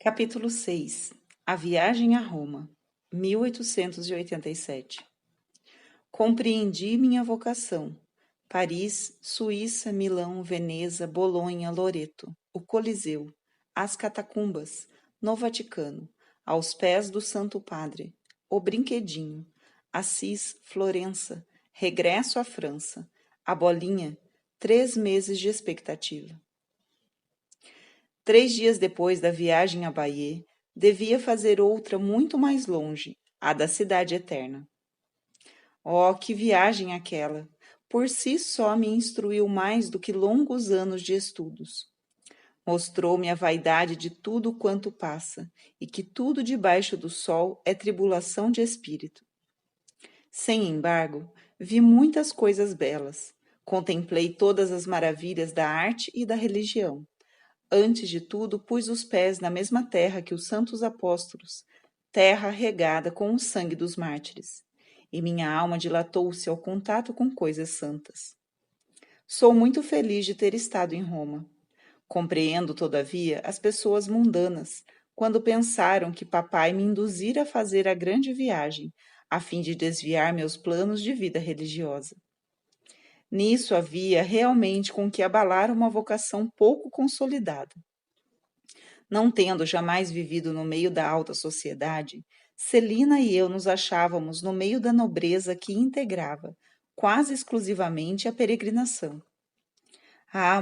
Capítulo 6. A viagem a Roma, 1887. Compreendi minha vocação. Paris, Suíça, Milão, Veneza, Bolonha, Loreto, o Coliseu, as catacumbas, no Vaticano, aos pés do Santo Padre, o Brinquedinho, Assis, Florença, regresso à França, a bolinha, 3 meses de expectativa. 3 dias depois da viagem a Bayeux, devia fazer outra muito mais longe, a da Cidade Eterna. Oh, que viagem aquela! Por si só me instruiu mais do que longos anos de estudos. Mostrou-me a vaidade de tudo quanto passa, e que tudo debaixo do sol é tribulação de espírito. Sem embargo, vi muitas coisas belas, contemplei todas as maravilhas da arte e da religião. Antes de tudo, pus os pés na mesma terra que os santos apóstolos, terra regada com o sangue dos mártires, e minha alma dilatou-se ao contato com coisas santas. Sou muito feliz de ter estado em Roma. Compreendo, todavia, as pessoas mundanas, quando pensaram que papai me induzira a fazer a grande viagem, a fim de desviar meus planos de vida religiosa. Nisso havia realmente com que abalar uma vocação pouco consolidada. Não tendo jamais vivido no meio da alta sociedade, Celina e eu nos achávamos no meio da nobreza que integrava, quase exclusivamente, a peregrinação.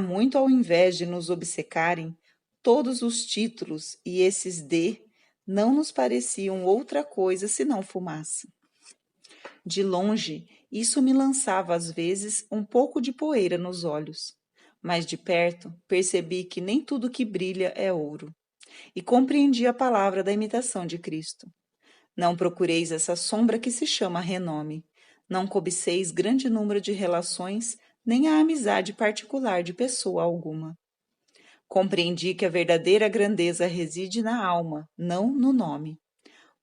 Muito ao invés de nos obcecarem, todos os títulos e esses não nos pareciam outra coisa senão fumaça. De longe, isso me lançava às vezes um pouco de poeira nos olhos, mas de perto percebi que nem tudo que brilha é ouro, e compreendi a palavra da imitação de Cristo. Não procureis essa sombra que se chama renome, não cobiceis grande número de relações, nem a amizade particular de pessoa alguma. Compreendi que a verdadeira grandeza reside na alma, não no nome,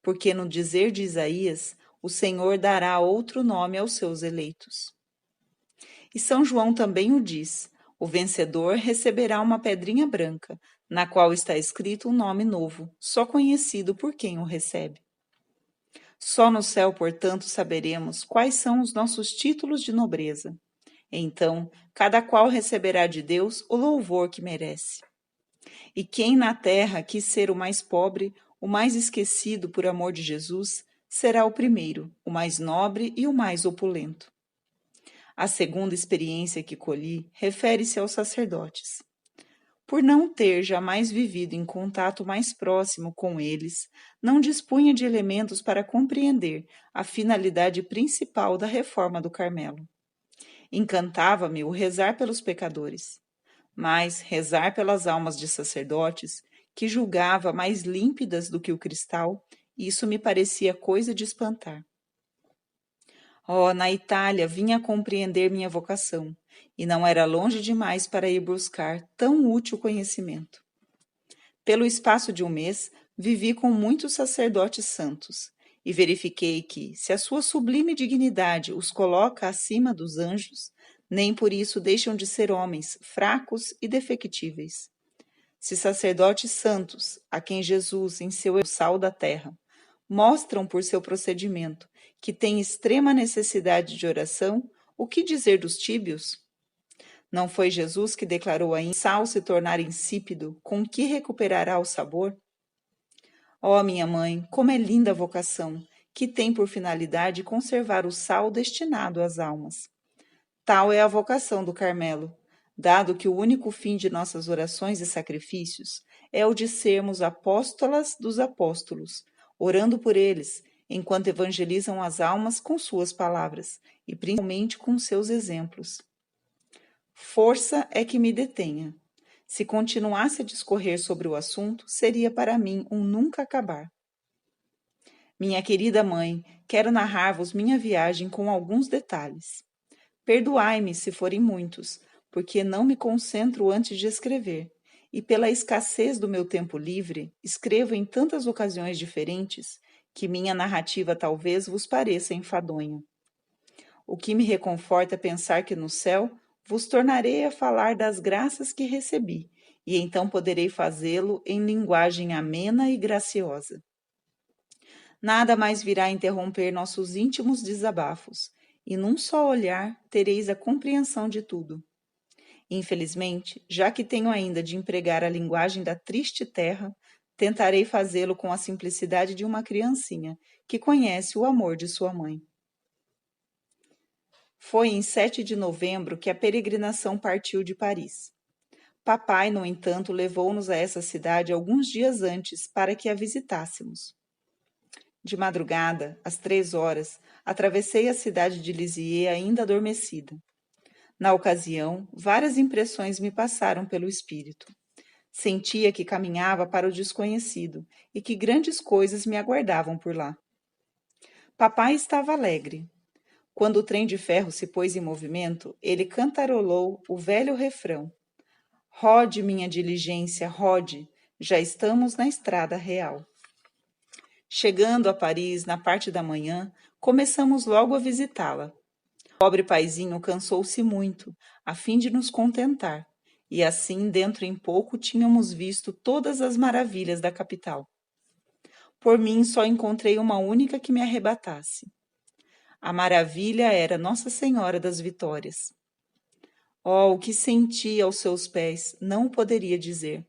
porque no dizer de Isaías, o Senhor dará outro nome aos seus eleitos. E São João também o diz: o vencedor receberá uma pedrinha branca, na qual está escrito um nome novo, só conhecido por quem o recebe. Só no céu, portanto, saberemos quais são os nossos títulos de nobreza. Então, cada qual receberá de Deus o louvor que merece. E quem na terra quis ser o mais pobre, o mais esquecido por amor de Jesus, será o primeiro, o mais nobre e o mais opulento. A segunda experiência que colhi refere-se aos sacerdotes. Por não ter jamais vivido em contato mais próximo com eles, não dispunha de elementos para compreender a finalidade principal da reforma do Carmelo. Encantava-me o rezar pelos pecadores, mas rezar pelas almas de sacerdotes, que julgava mais límpidas do que o cristal, isso me parecia coisa de espantar. Na Itália vinha a compreender minha vocação, e não era longe demais para ir buscar tão útil conhecimento. Pelo espaço de um mês, vivi com muitos sacerdotes santos, e verifiquei que, se a sua sublime dignidade os coloca acima dos anjos, nem por isso deixam de ser homens fracos e defectíveis. Se sacerdotes santos, a quem Jesus, em seu sal da terra, mostram por seu procedimento que têm extrema necessidade de oração, o que dizer dos tíbios? Não foi Jesus que declarou ainda: sal se tornar insípido, com que recuperará o sabor? Minha mãe, como é linda a vocação, que tem por finalidade conservar o sal destinado às almas. Tal é a vocação do Carmelo, dado que o único fim de nossas orações e sacrifícios é o de sermos apóstolas dos apóstolos, orando por eles, enquanto evangelizam as almas com suas palavras, e principalmente com seus exemplos. Força é que me detenha. Se continuasse a discorrer sobre o assunto, seria para mim um nunca acabar. Minha querida mãe, quero narrar-vos minha viagem com alguns detalhes. Perdoai-me se forem muitos, porque não me concentro antes de escrever, e pela escassez do meu tempo livre, escrevo em tantas ocasiões diferentes que minha narrativa talvez vos pareça enfadonha. O que me reconforta é pensar que no céu vos tornarei a falar das graças que recebi e então poderei fazê-lo em linguagem amena e graciosa. Nada mais virá interromper nossos íntimos desabafos, e num só olhar tereis a compreensão de tudo. Infelizmente, já que tenho ainda de empregar a linguagem da triste terra, tentarei fazê-lo com a simplicidade de uma criancinha que conhece o amor de sua mãe. Foi em 7 de novembro que a peregrinação partiu de Paris. Papai, no entanto, levou-nos a essa cidade alguns dias antes para que a visitássemos. De madrugada, às 3 horas, atravessei a cidade de Lisieux ainda adormecida. Na ocasião, várias impressões me passaram pelo espírito. Sentia que caminhava para o desconhecido e que grandes coisas me aguardavam por lá. Papai estava alegre. Quando o trem de ferro se pôs em movimento, ele cantarolou o velho refrão: Rode, minha diligência, rode, já estamos na estrada real. Chegando a Paris na parte da manhã, começamos logo a visitá-la. O pobre paizinho cansou-se muito, a fim de nos contentar, e assim, dentro em pouco, tínhamos visto todas as maravilhas da capital. Por mim, só encontrei uma única que me arrebatasse. A maravilha era Nossa Senhora das Vitórias. Oh, o que senti aos seus pés, não o poderia dizer.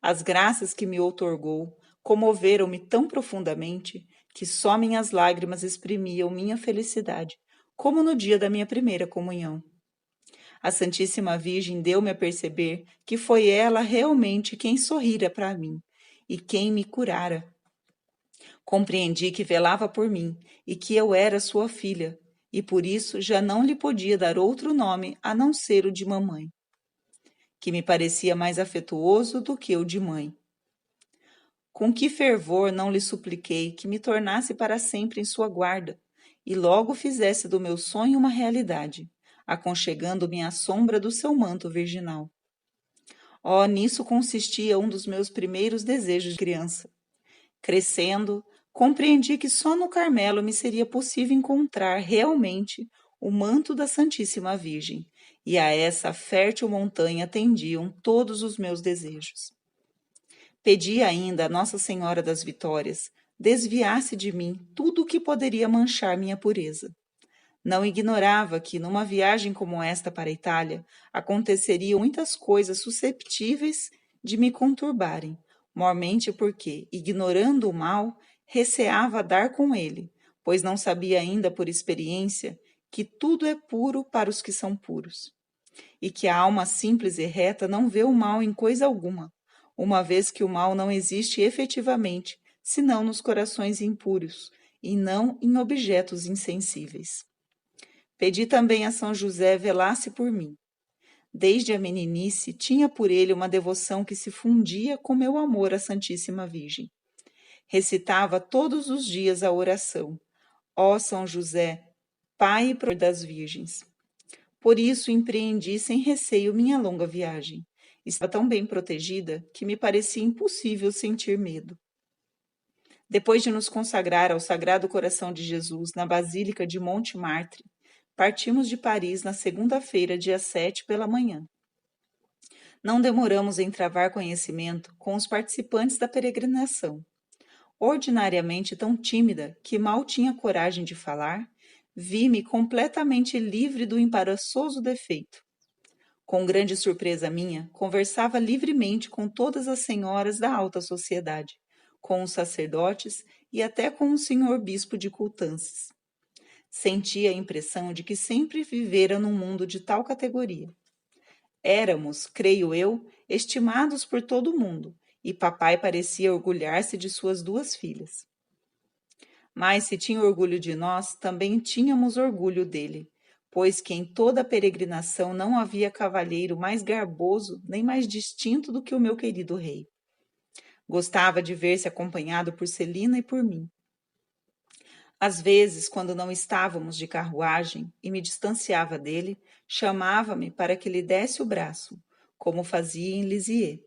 As graças que me outorgou comoveram-me tão profundamente que só minhas lágrimas exprimiam minha felicidade, como no dia da minha primeira comunhão. A Santíssima Virgem deu-me a perceber que foi ela realmente quem sorrira para mim e quem me curara. Compreendi que velava por mim e que eu era sua filha, e por isso já não lhe podia dar outro nome a não ser o de mamãe, que me parecia mais afetuoso do que o de mãe. Com que fervor não lhe supliquei que me tornasse para sempre em sua guarda, e logo fizesse do meu sonho uma realidade, aconchegando-me à sombra do seu manto virginal. Oh, nisso consistia um dos meus primeiros desejos de criança. Crescendo, compreendi que só no Carmelo me seria possível encontrar realmente o manto da Santíssima Virgem, e a essa fértil montanha tendiam todos os meus desejos. Pedi ainda a Nossa Senhora das Vitórias desviasse de mim tudo o que poderia manchar minha pureza. Não ignorava que, numa viagem como esta para a Itália, aconteceriam muitas coisas susceptíveis de me conturbarem, mormente porque, ignorando o mal, receava dar com ele, pois não sabia ainda por experiência que tudo é puro para os que são puros, e que a alma simples e reta não vê o mal em coisa alguma, uma vez que o mal não existe efetivamente, senão nos corações impuros, e não em objetos insensíveis. Pedi também a São José velasse por mim. Desde a meninice, tinha por ele uma devoção que se fundia com meu amor à Santíssima Virgem. Recitava todos os dias a oração: Ó São José, Pai e protetor das Virgens. Por isso empreendi sem receio minha longa viagem. Estava tão bem protegida que me parecia impossível sentir medo. Depois de nos consagrar ao Sagrado Coração de Jesus na Basílica de Montmartre, partimos de Paris na segunda-feira, dia 7, pela manhã. Não demoramos em travar conhecimento com os participantes da peregrinação. Ordinariamente tão tímida que mal tinha coragem de falar, vi-me completamente livre do embaraçoso defeito. Com grande surpresa minha, conversava livremente com todas as senhoras da alta sociedade, com os sacerdotes e até com o senhor bispo de Coutances. Sentia a impressão de que sempre vivera num mundo de tal categoria. Éramos, creio eu, estimados por todo o mundo, e papai parecia orgulhar-se de suas duas filhas. Mas se tinha orgulho de nós, também tínhamos orgulho dele, pois que em toda a peregrinação não havia cavalheiro mais garboso nem mais distinto do que o meu querido rei. Gostava de ver-se acompanhado por Celina e por mim. Às vezes, quando não estávamos de carruagem e me distanciava dele, chamava-me para que lhe desse o braço, como fazia em Lisieux.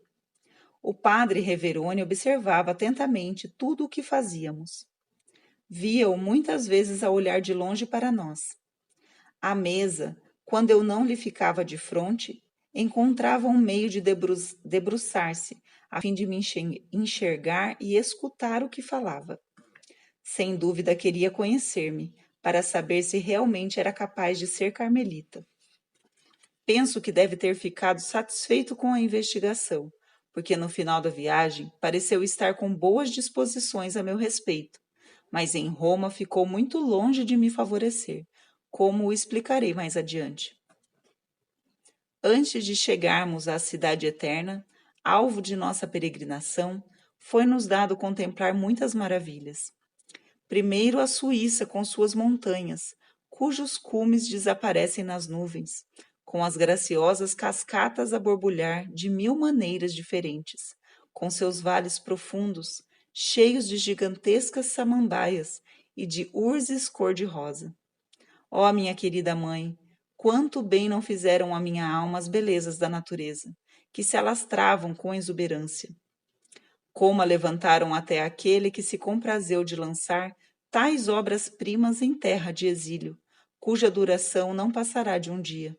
O padre Reverone observava atentamente tudo o que fazíamos. Via-o muitas vezes a olhar de longe para nós. À mesa, quando eu não lhe ficava de fronte, encontrava um meio de debruçar-se, a fim de me enxergar e escutar o que falava. Sem dúvida queria conhecer-me, para saber se realmente era capaz de ser carmelita. Penso que deve ter ficado satisfeito com a investigação, porque no final da viagem pareceu estar com boas disposições a meu respeito, mas em Roma ficou muito longe de me favorecer, como o explicarei mais adiante. Antes de chegarmos à Cidade Eterna, alvo de nossa peregrinação, foi-nos dado contemplar muitas maravilhas. Primeiro a Suíça com suas montanhas, cujos cumes desaparecem nas nuvens, com as graciosas cascatas a borbulhar de 1000 maneiras diferentes, com seus vales profundos, cheios de gigantescas samambaias e de urzes cor-de-rosa. Ó, minha querida mãe, quanto bem não fizeram à minha alma as belezas da natureza, que se alastravam com exuberância. Como a levantaram até aquele que se comprazeu de lançar tais obras-primas em terra de exílio, cuja duração não passará de um dia.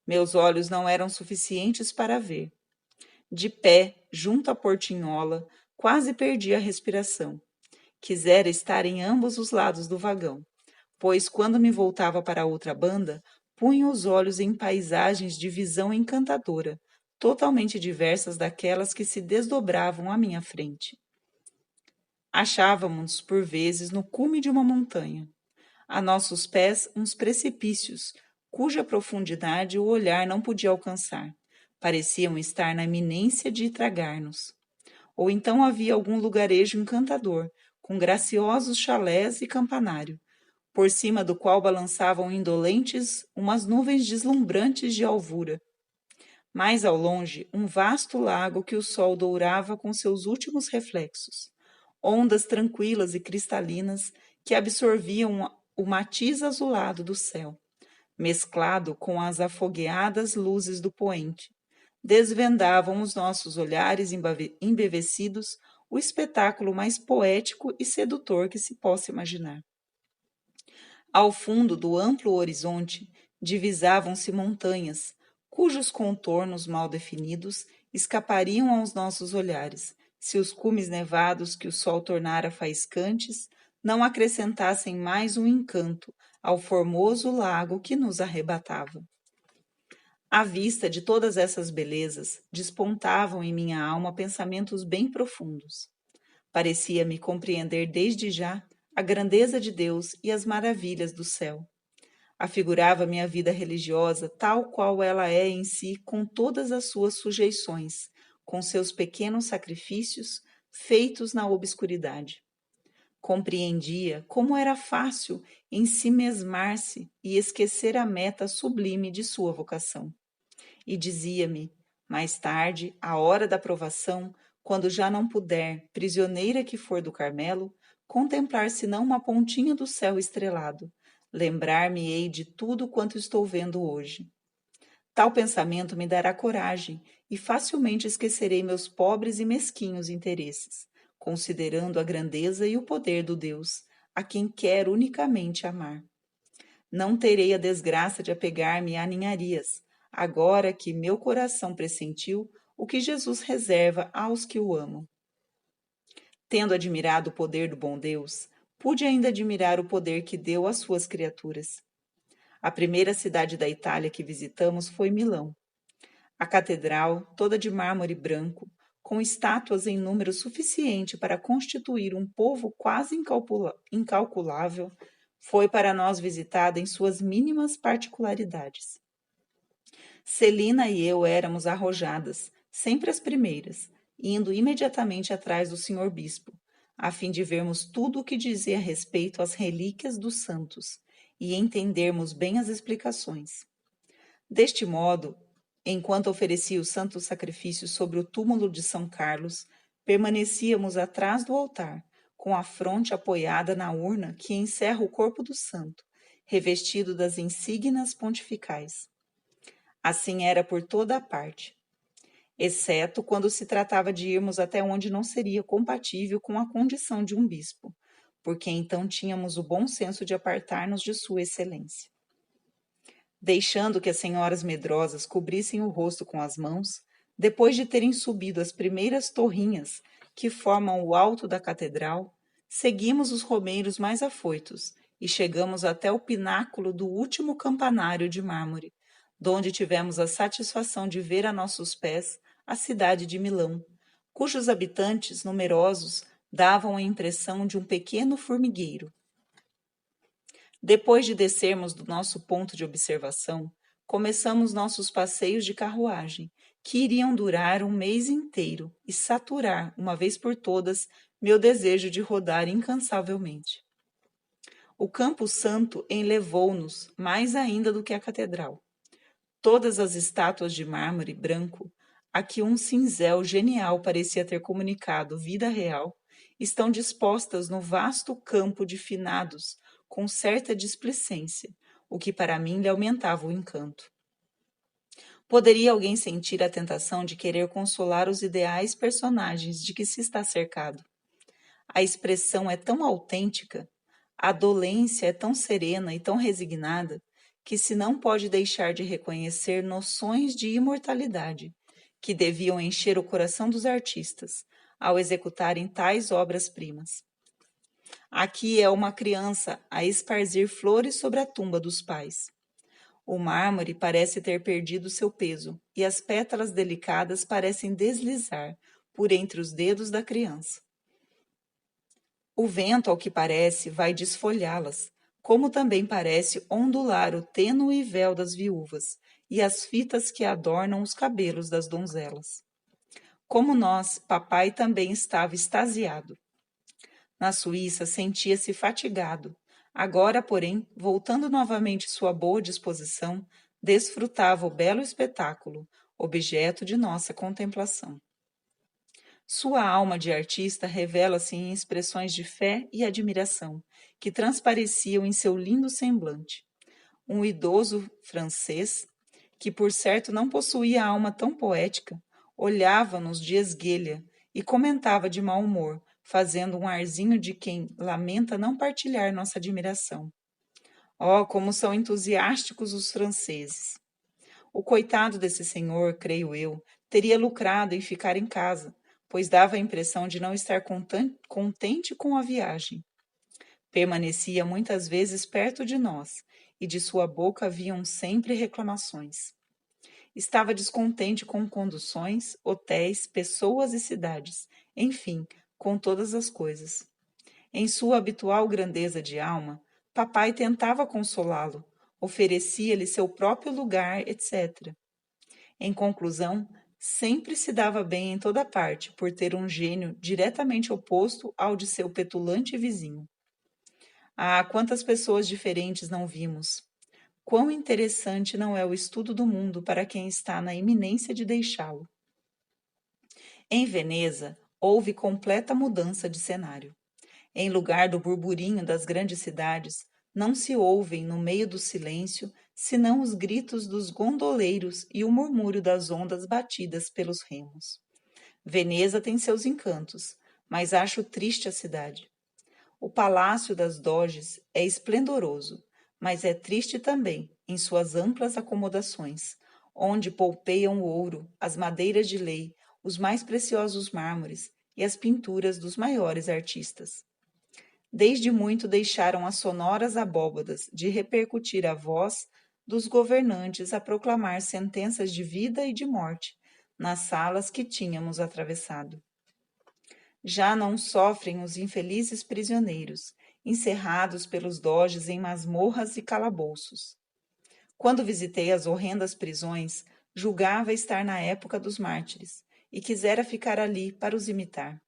Meus olhos não eram suficientes para ver. De pé, junto à portinhola, quase perdi a respiração. Quisera estar em ambos os lados do vagão, pois quando me voltava para a outra banda, punha os olhos em paisagens de visão encantadora, totalmente diversas daquelas que se desdobravam à minha frente. Achávamos, por vezes, no cume de uma montanha. A nossos pés, uns precipícios, cuja profundidade o olhar não podia alcançar. Pareciam estar na iminência de tragar-nos. Ou então havia algum lugarejo encantador, com graciosos chalés e campanário, por cima do qual balançavam indolentes umas nuvens deslumbrantes de alvura. Mais ao longe, um vasto lago que o sol dourava com seus últimos reflexos, ondas tranquilas e cristalinas que absorviam o matiz azulado do céu, mesclado com as afogueadas luzes do poente, desvendavam os nossos olhares embevecidos o espetáculo mais poético e sedutor que se possa imaginar. Ao fundo do amplo horizonte divisavam-se montanhas, cujos contornos mal definidos escapariam aos nossos olhares, se os cumes nevados que o sol tornara faiscantes não acrescentassem mais um encanto ao formoso lago que nos arrebatava. À vista de todas essas belezas, despontavam em minha alma pensamentos bem profundos. Parecia-me compreender desde já a grandeza de Deus e as maravilhas do céu. Afigurava minha vida religiosa tal qual ela é em si, com todas as suas sujeições, com seus pequenos sacrifícios feitos na obscuridade. Compreendia como era fácil ensimesmar-se e esquecer a meta sublime de sua vocação. E dizia-me, mais tarde, à hora da provação, quando já não puder, prisioneira que for do Carmelo, contemplar senão uma pontinha do céu estrelado, lembrar-me-ei de tudo quanto estou vendo hoje. Tal pensamento me dará coragem e facilmente esquecerei meus pobres e mesquinhos interesses, considerando a grandeza e o poder do Deus, a quem quero unicamente amar. Não terei a desgraça de apegar-me a ninharias, agora que meu coração pressentiu o que Jesus reserva aos que o amam. Tendo admirado o poder do bom Deus, pude ainda admirar o poder que deu às suas criaturas. A primeira cidade da Itália que visitamos foi Milão. A catedral, toda de mármore branco, com estátuas em número suficiente para constituir um povo quase incalculável, foi para nós visitada em suas mínimas particularidades. Celina e eu éramos arrojadas, sempre as primeiras, indo imediatamente atrás do senhor bispo, a fim de vermos tudo o que dizia respeito às relíquias dos santos e entendermos bem as explicações. Deste modo, enquanto oferecia o santo sacrifício sobre o túmulo de São Carlos, permanecíamos atrás do altar, com a fronte apoiada na urna que encerra o corpo do santo, revestido das insígnias pontificais. Assim era por toda a parte, exceto quando se tratava de irmos até onde não seria compatível com a condição de um bispo, porque então tínhamos o bom senso de apartar-nos de sua excelência. Deixando que as senhoras medrosas cobrissem o rosto com as mãos, depois de terem subido as primeiras torrinhas que formam o alto da catedral, seguimos os romeiros mais afoitos e chegamos até o pináculo do último campanário de mármore, donde tivemos a satisfação de ver a nossos pés a cidade de Milão, cujos habitantes numerosos davam a impressão de um pequeno formigueiro. Depois de descermos do nosso ponto de observação, começamos nossos passeios de carruagem, que iriam durar um mês inteiro e saturar, uma vez por todas, meu desejo de rodar incansavelmente. O Campo Santo enlevou-nos mais ainda do que a catedral. Todas as estátuas de mármore branco, a que um cinzel genial parecia ter comunicado vida real, estão dispostas no vasto campo de finados com certa displicência, o que para mim lhe aumentava o encanto. Poderia alguém sentir a tentação de querer consolar os ideais personagens de que se está cercado? A expressão é tão autêntica, a dolência é tão serena e tão resignada, que se não pode deixar de reconhecer noções de imortalidade, que deviam encher o coração dos artistas ao executarem tais obras-primas. Aqui é uma criança a esparzir flores sobre a tumba dos pais. O mármore parece ter perdido seu peso e as pétalas delicadas parecem deslizar por entre os dedos da criança. O vento, ao que parece, vai desfolhá-las, como também parece ondular o tênue véu das viúvas e as fitas que adornam os cabelos das donzelas. Como nós, papai também estava extasiado. Na Suíça sentia-se fatigado. Agora, porém, voltando novamente sua boa disposição, desfrutava o belo espetáculo, objeto de nossa contemplação. Sua alma de artista revela-se em expressões de fé e admiração, que transpareciam em seu lindo semblante. Um idoso francês, que por certo não possuía alma tão poética, olhava-nos de esguelha e comentava de mau humor, fazendo um arzinho de quem lamenta não partilhar nossa admiração. Oh, como são entusiásticos os franceses! O coitado desse senhor, creio eu, teria lucrado em ficar em casa, pois dava a impressão de não estar contente com a viagem. Permanecia muitas vezes perto de nós, e de sua boca vinham sempre reclamações. Estava descontente com conduções, hotéis, pessoas e cidades, enfim, com todas as coisas. Em sua habitual grandeza de alma, papai tentava consolá-lo, oferecia-lhe seu próprio lugar, etc. Em conclusão, sempre se dava bem em toda parte, por ter um gênio diretamente oposto ao de seu petulante vizinho. Ah, quantas pessoas diferentes não vimos! Quão interessante não é o estudo do mundo para quem está na iminência de deixá-lo. Em Veneza, houve completa mudança de cenário. Em lugar do burburinho das grandes cidades, não se ouvem, no meio do silêncio, senão os gritos dos gondoleiros e o murmúrio das ondas batidas pelos remos. Veneza tem seus encantos, mas acho triste a cidade. O Palácio das Doges é esplendoroso, mas é triste também em suas amplas acomodações, onde polpeiam o ouro, as madeiras de lei, os mais preciosos mármores e as pinturas dos maiores artistas. Desde muito deixaram as sonoras abóbadas de repercutir a voz dos governantes a proclamar sentenças de vida e de morte nas salas que tínhamos atravessado. Já não sofrem os infelizes prisioneiros, encerrados pelos doges em masmorras e calabouços. Quando visitei as horrendas prisões, julgava estar na época dos mártires, e quisera ficar ali para os imitar.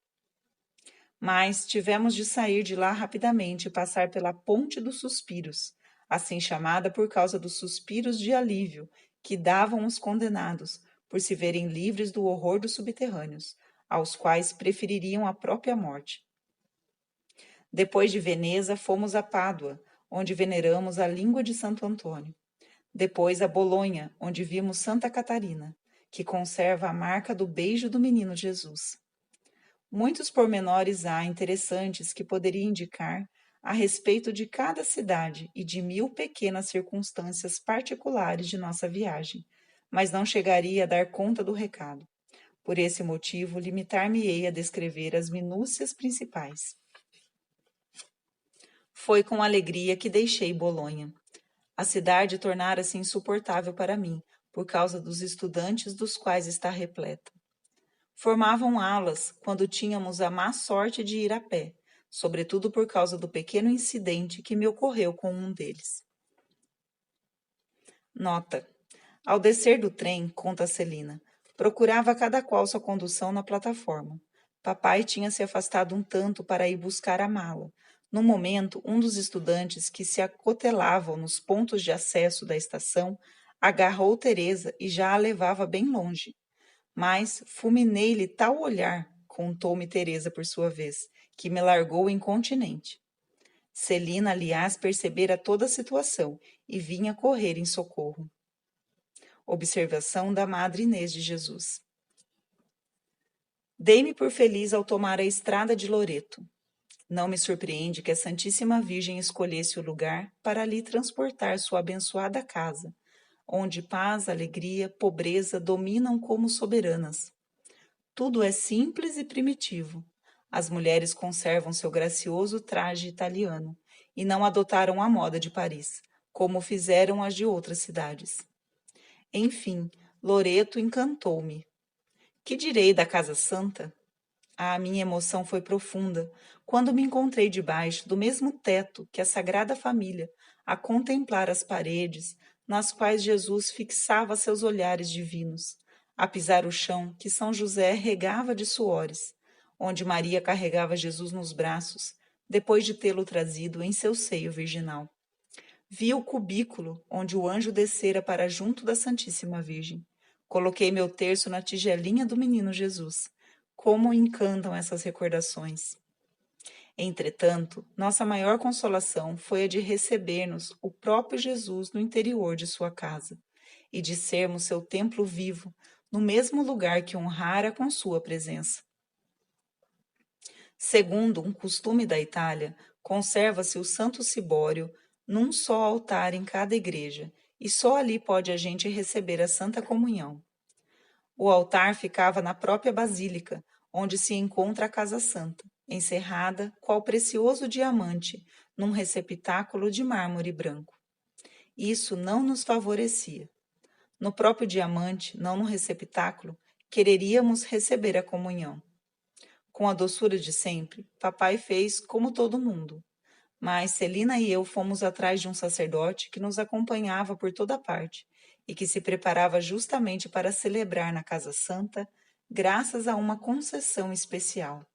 Mas tivemos de sair de lá rapidamente e passar pela Ponte dos Suspiros, assim chamada por causa dos suspiros de alívio que davam os condenados por se verem livres do horror dos subterrâneos, aos quais prefeririam a própria morte. Depois de Veneza, fomos a Pádua, onde veneramos a língua de Santo Antônio. Depois a Bolonha, onde vimos Santa Catarina, que conserva a marca do beijo do menino Jesus. Muitos pormenores há interessantes que poderia indicar a respeito de cada cidade e de 1000 pequenas circunstâncias particulares de nossa viagem, mas não chegaria a dar conta do recado. Por esse motivo, limitar-me-ei a descrever as minúcias principais. Foi com alegria que deixei Bolonha. A cidade tornara-se insuportável para mim, por causa dos estudantes dos quais está repleta. Formavam alas quando tínhamos a má sorte de ir a pé, sobretudo por causa do pequeno incidente que me ocorreu com um deles. Nota: ao descer do trem, conta Celina, procurava cada qual sua condução na plataforma. Papai tinha se afastado um tanto para ir buscar a mala. No momento, um dos estudantes que se acotelavam nos pontos de acesso da estação agarrou Teresa e já a levava bem longe. Mas fulminei-lhe tal olhar, contou-me Teresa por sua vez, que me largou incontinente. Celina, aliás, percebera toda a situação e vinha correr em socorro. Observação da Madre Inês de Jesus. Dei-me por feliz ao tomar a estrada de Loreto. Não me surpreende que a Santíssima Virgem escolhesse o lugar para ali transportar sua abençoada casa, onde paz, alegria, pobreza dominam como soberanas. Tudo é simples e primitivo. As mulheres conservam seu gracioso traje italiano e não adotaram a moda de Paris, como fizeram as de outras cidades. Enfim, Loreto encantou-me. Que direi da Casa Santa? A minha emoção foi profunda quando me encontrei debaixo do mesmo teto que a Sagrada Família, a contemplar as paredes nas quais Jesus fixava seus olhares divinos, a pisar o chão que São José regava de suores, onde Maria carregava Jesus nos braços, depois de tê-lo trazido em seu seio virginal. Vi o cubículo onde o anjo descera para junto da Santíssima Virgem. Coloquei meu terço na tigelinha do menino Jesus. Como encantam essas recordações! Entretanto, nossa maior consolação foi a de receber-nos o próprio Jesus no interior de sua casa e de sermos seu templo vivo, no mesmo lugar que honrara com sua presença. Segundo um costume da Itália, conserva-se o Santo Cibório num só altar em cada igreja, e só ali pode a gente receber a Santa Comunhão. O altar ficava na própria basílica, onde se encontra a Casa Santa, encerrada, qual precioso diamante, num receptáculo de mármore branco. Isso não nos favorecia. No próprio diamante, não no receptáculo, quereríamos receber a comunhão. Com a doçura de sempre, papai fez como todo mundo. Mas Celina e eu fomos atrás de um sacerdote que nos acompanhava por toda parte e que se preparava justamente para celebrar na Casa Santa, graças a uma concessão especial.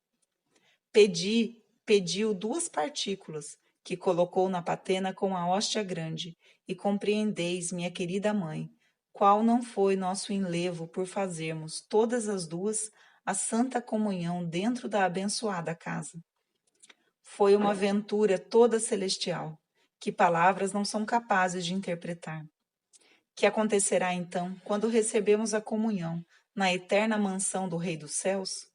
Pediu 2 partículas, que colocou na patena com a hóstia grande, e compreendeis, minha querida mãe, qual não foi nosso enlevo por fazermos todas as 2 a Santa Comunhão dentro da abençoada casa. Foi uma aventura toda celestial, que palavras não são capazes de interpretar. Que acontecerá então quando recebemos a comunhão na eterna mansão do Rei dos Céus?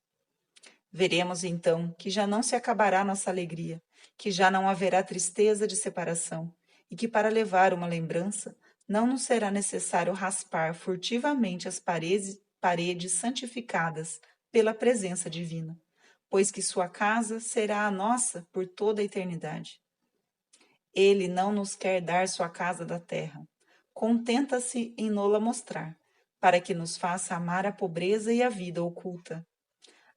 Veremos então que já não se acabará nossa alegria, que já não haverá tristeza de separação, e que para levar uma lembrança não nos será necessário raspar furtivamente as paredes santificadas pela presença divina, pois que sua casa será a nossa por toda a eternidade. Ele não nos quer dar sua casa da terra, contenta-se em nola mostrar, para que nos faça amar a pobreza e a vida oculta.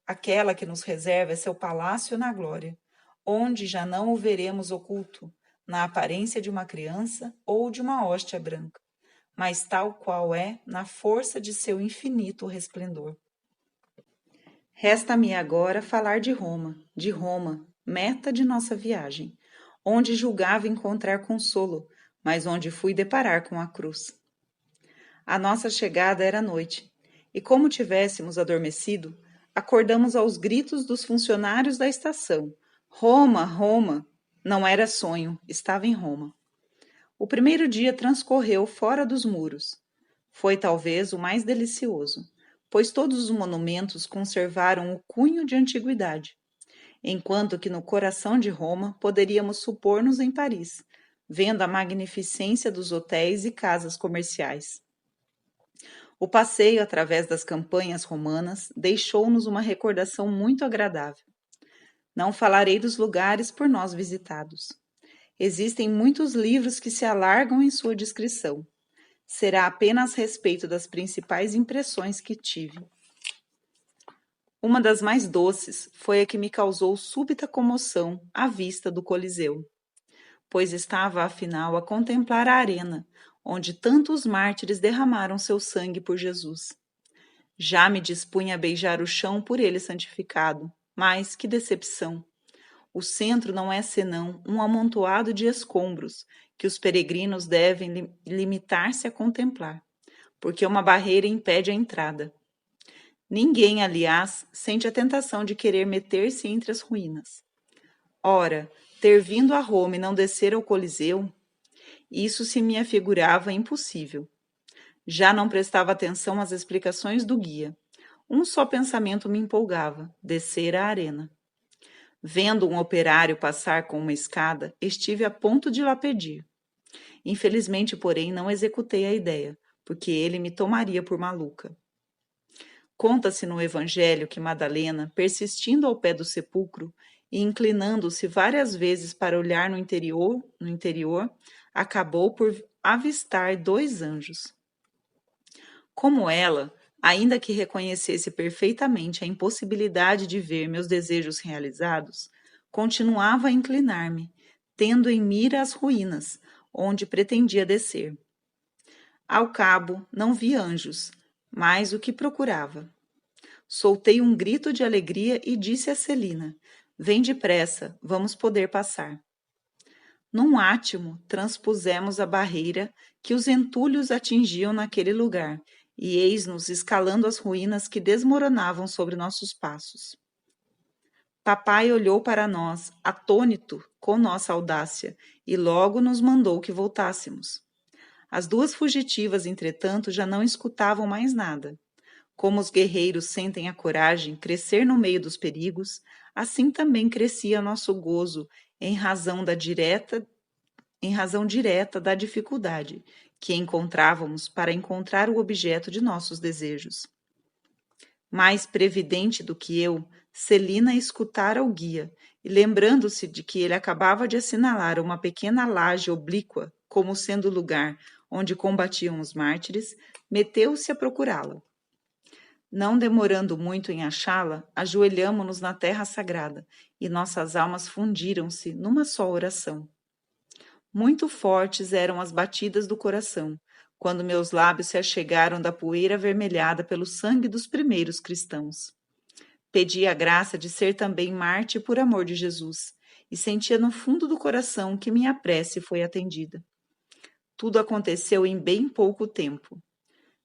Aquela que nos reserva é seu palácio na glória, onde já não o veremos oculto, na aparência de uma criança ou de uma hóstia branca, mas tal qual é na força de seu infinito resplendor. Resta-me agora falar de Roma, meta de nossa viagem, onde julgava encontrar consolo, mas onde fui deparar com a cruz. A nossa chegada era noite, e como tivéssemos adormecido, acordamos aos gritos dos funcionários da estação. Roma, Roma! Não era sonho, estava em Roma. O primeiro dia transcorreu fora dos muros. Foi talvez o mais delicioso, pois todos os monumentos conservaram o cunho de antiguidade. enquanto que no coração de Roma poderíamos supor-nos em Paris, vendo a magnificência dos hotéis e casas comerciais. O passeio através das campanhas romanas deixou-nos uma recordação muito agradável. Não falarei dos lugares por nós visitados. Existem muitos livros que se alargam em sua descrição. Será apenas a respeito das principais impressões que tive. Uma das mais doces foi a que me causou súbita comoção à vista do Coliseu, pois estava afinal a contemplar a arena, onde tantos mártires derramaram seu sangue por Jesus. Já me dispunha a beijar o chão por ele santificado, mas que decepção! O centro não é senão um amontoado de escombros que os peregrinos devem limitar-se a contemplar, porque uma barreira impede a entrada. Ninguém, aliás, sente a tentação de querer meter-se entre as ruínas. Ora, ter vindo a Roma e não descer ao Coliseu, isso se me afigurava impossível. Já não prestava atenção às explicações do guia. Um só pensamento me empolgava: descer a arena. Vendo um operário passar com uma escada, estive a ponto de lá pedir. Infelizmente, porém, não executei a ideia, porque ele me tomaria por maluca. Conta-se no Evangelho que Madalena, persistindo ao pé do sepulcro e inclinando-se várias vezes para olhar no interior, acabou por avistar 2 anjos. Como ela, ainda que reconhecesse perfeitamente a impossibilidade de ver meus desejos realizados, continuava a inclinar-me, tendo em mira as ruínas, onde pretendia descer. Ao cabo, não vi anjos, mas o que procurava. Soltei um grito de alegria e disse a Celina: vem depressa, vamos poder passar. Num átimo, transpusemos a barreira que os entulhos atingiam naquele lugar, e eis-nos escalando as ruínas que desmoronavam sobre nossos passos. Papai olhou para nós, atônito com nossa audácia, e logo nos mandou que voltássemos. As 2 fugitivas, entretanto, já não escutavam mais nada. Como os guerreiros sentem a coragem crescer no meio dos perigos, assim também crescia nosso gozo em razão direta da dificuldade que encontrávamos para encontrar o objeto de nossos desejos. Mais previdente do que eu, Celina escutara o guia, e lembrando-se de que ele acabava de assinalar uma pequena laje oblíqua como sendo o lugar onde combatiam os mártires, meteu-se a procurá-la. Não demorando muito em achá-la, ajoelhamo-nos na terra sagrada, e nossas almas fundiram-se numa só oração. Muito fortes eram as batidas do coração, quando meus lábios se achegaram da poeira avermelhada pelo sangue dos primeiros cristãos. Pedi a graça de ser também mártir por amor de Jesus, e sentia no fundo do coração que minha prece foi atendida. Tudo aconteceu em bem pouco tempo.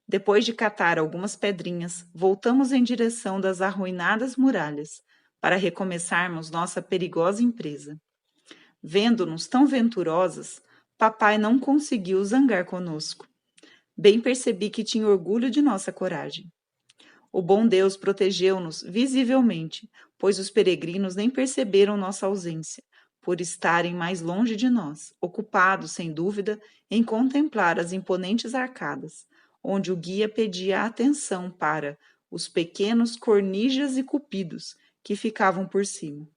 Depois de catar algumas pedrinhas, voltamos em direção das arruinadas muralhas, para recomeçarmos nossa perigosa empresa. Vendo-nos tão venturosas, papai não conseguiu zangar conosco. Bem percebi que tinha orgulho de nossa coragem. O bom Deus protegeu-nos visivelmente, pois os peregrinos nem perceberam nossa ausência, por estarem mais longe de nós, ocupados, sem dúvida, em contemplar as imponentes arcadas, onde o guia pedia atenção para os pequenos cornijas e cupidos que ficavam por cima.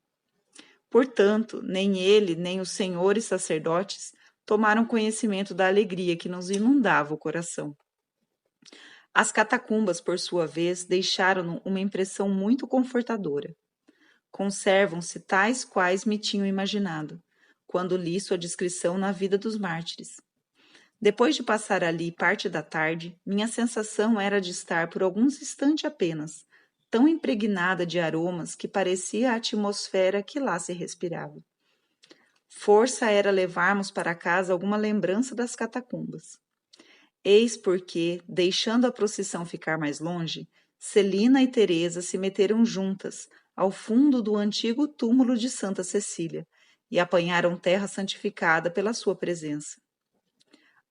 Portanto, nem ele, nem os senhores sacerdotes tomaram conhecimento da alegria que nos inundava o coração. As catacumbas, por sua vez, deixaram uma impressão muito confortadora. Conservam-se tais quais me tinham imaginado, quando li sua descrição na vida dos mártires. Depois de passar ali parte da tarde, minha sensação era de estar por alguns instantes apenas, tão impregnada de aromas que parecia a atmosfera que lá se respirava. Força era levarmos para casa alguma lembrança das catacumbas. Eis porque, deixando a procissão ficar mais longe, Celina e Teresa se meteram juntas ao fundo do antigo túmulo de Santa Cecília e apanharam terra santificada pela sua presença.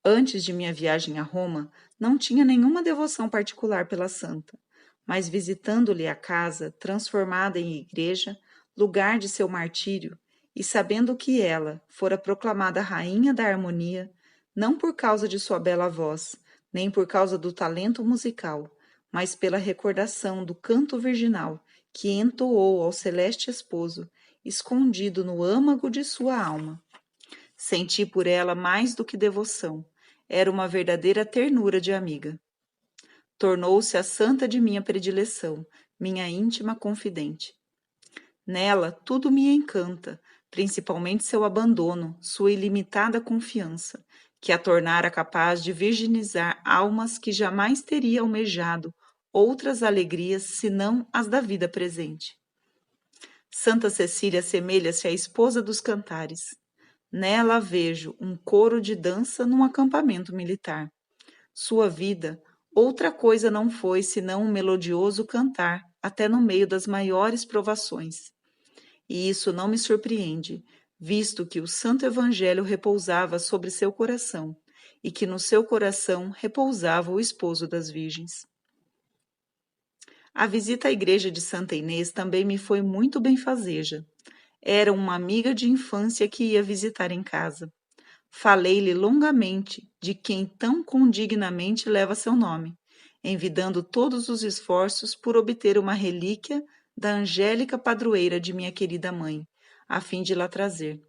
Antes de minha viagem a Roma, não tinha nenhuma devoção particular pela santa, mas visitando-lhe a casa, transformada em igreja, lugar de seu martírio, e sabendo que ela fora proclamada rainha da harmonia, não por causa de sua bela voz, nem por causa do talento musical, mas pela recordação do canto virginal que entoou ao celeste esposo, escondido no âmago de sua alma. Senti por ela mais do que devoção, era uma verdadeira ternura de amiga. Tornou-se a santa de minha predileção, minha íntima confidente. Nela tudo me encanta, principalmente seu abandono, sua ilimitada confiança, que a tornara capaz de virginizar almas que jamais teria almejado outras alegrias senão as da vida presente. Santa Cecília assemelha-se à esposa dos cantares. Nela vejo um coro de dança num acampamento militar. Sua vida, outra coisa não foi senão um melodioso cantar, até no meio das maiores provações. E isso não me surpreende, visto que o Santo Evangelho repousava sobre seu coração, e que no seu coração repousava o esposo das virgens. A visita à igreja de Santa Inês também me foi muito benfazeja. Era uma amiga de infância que ia visitar em casa. Falei-lhe longamente de quem tão condignamente leva seu nome, envidando todos os esforços por obter uma relíquia da angélica padroeira de minha querida mãe, a fim de lá trazer.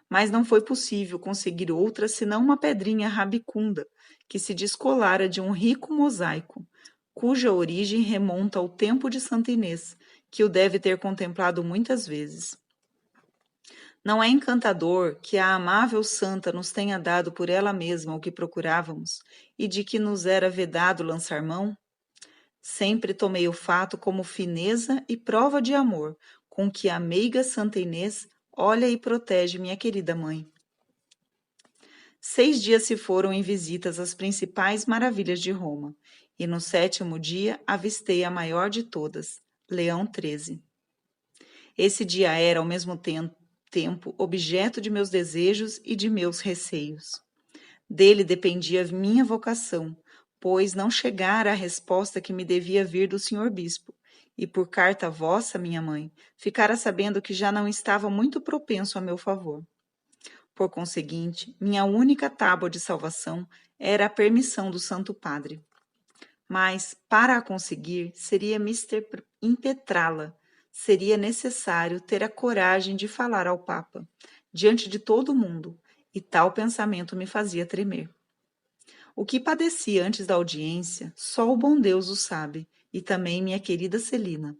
Mas não foi possível conseguir outra senão uma pedrinha rabicunda, que se descolara de um rico mosaico, cuja origem remonta ao tempo de Santa Inês, que o deve ter contemplado muitas vezes. Não é encantador que a amável santa nos tenha dado por ela mesma o que procurávamos e de que nos era vedado lançar mão? Sempre tomei o fato como fineza e prova de amor com que a meiga Santa Inês olha e protege minha querida mãe. 6 dias se foram em visitas às principais maravilhas de Roma, e no 7º dia avistei a maior de todas, Leão XIII. Esse dia era, ao mesmo tempo, objeto de meus desejos e de meus receios. Dele dependia minha vocação, pois não chegara a resposta que me devia vir do senhor bispo, e por carta vossa, minha mãe, ficara sabendo que já não estava muito propenso a meu favor. Por conseguinte, minha única tábua de salvação era a permissão do Santo Padre. Mas, para a conseguir, seria mister impetrá-la, seria necessário ter a coragem de falar ao Papa, diante de todo o mundo, e tal pensamento me fazia tremer. O que padeci antes da audiência, só o bom Deus o sabe, e também minha querida Celina.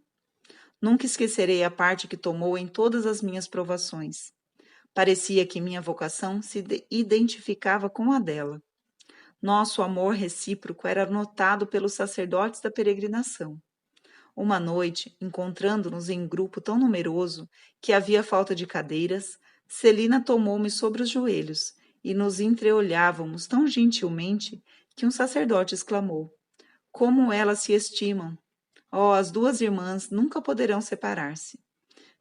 Nunca esquecerei a parte que tomou em todas as minhas provações. Parecia que minha vocação se identificava com a dela. Nosso amor recíproco era notado pelos sacerdotes da peregrinação. Uma noite, encontrando-nos em grupo tão numeroso que havia falta de cadeiras, Celina tomou-me sobre os joelhos e nos entreolhávamos tão gentilmente que um sacerdote exclamou: "Como elas se estimam! Oh, as 2 irmãs nunca poderão separar-se."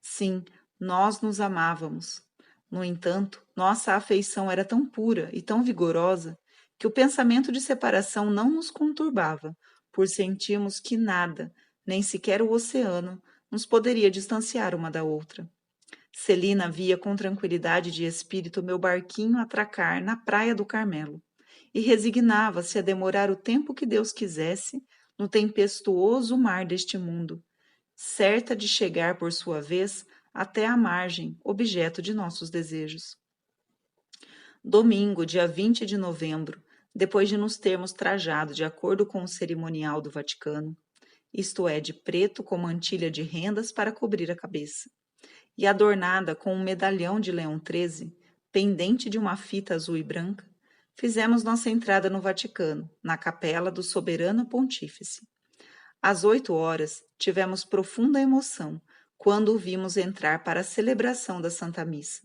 Sim, nós nos amávamos. No entanto, nossa afeição era tão pura e tão vigorosa que o pensamento de separação não nos conturbava, por sentirmos que nada, nem sequer o oceano, nos poderia distanciar uma da outra. Celina via com tranquilidade de espírito meu barquinho atracar na praia do Carmelo, e resignava-se a demorar o tempo que Deus quisesse no tempestuoso mar deste mundo, certa de chegar, por sua vez, até a margem, objeto de nossos desejos. Domingo, dia 20 de novembro, depois de nos termos trajado de acordo com o cerimonial do Vaticano, isto é, de preto com mantilha de rendas para cobrir a cabeça, e adornada com um medalhão de Leão XIII, pendente de uma fita azul e branca, fizemos nossa entrada no Vaticano, na capela do soberano pontífice. Às 8 horas, tivemos profunda emoção quando o vimos entrar para a celebração da Santa Missa.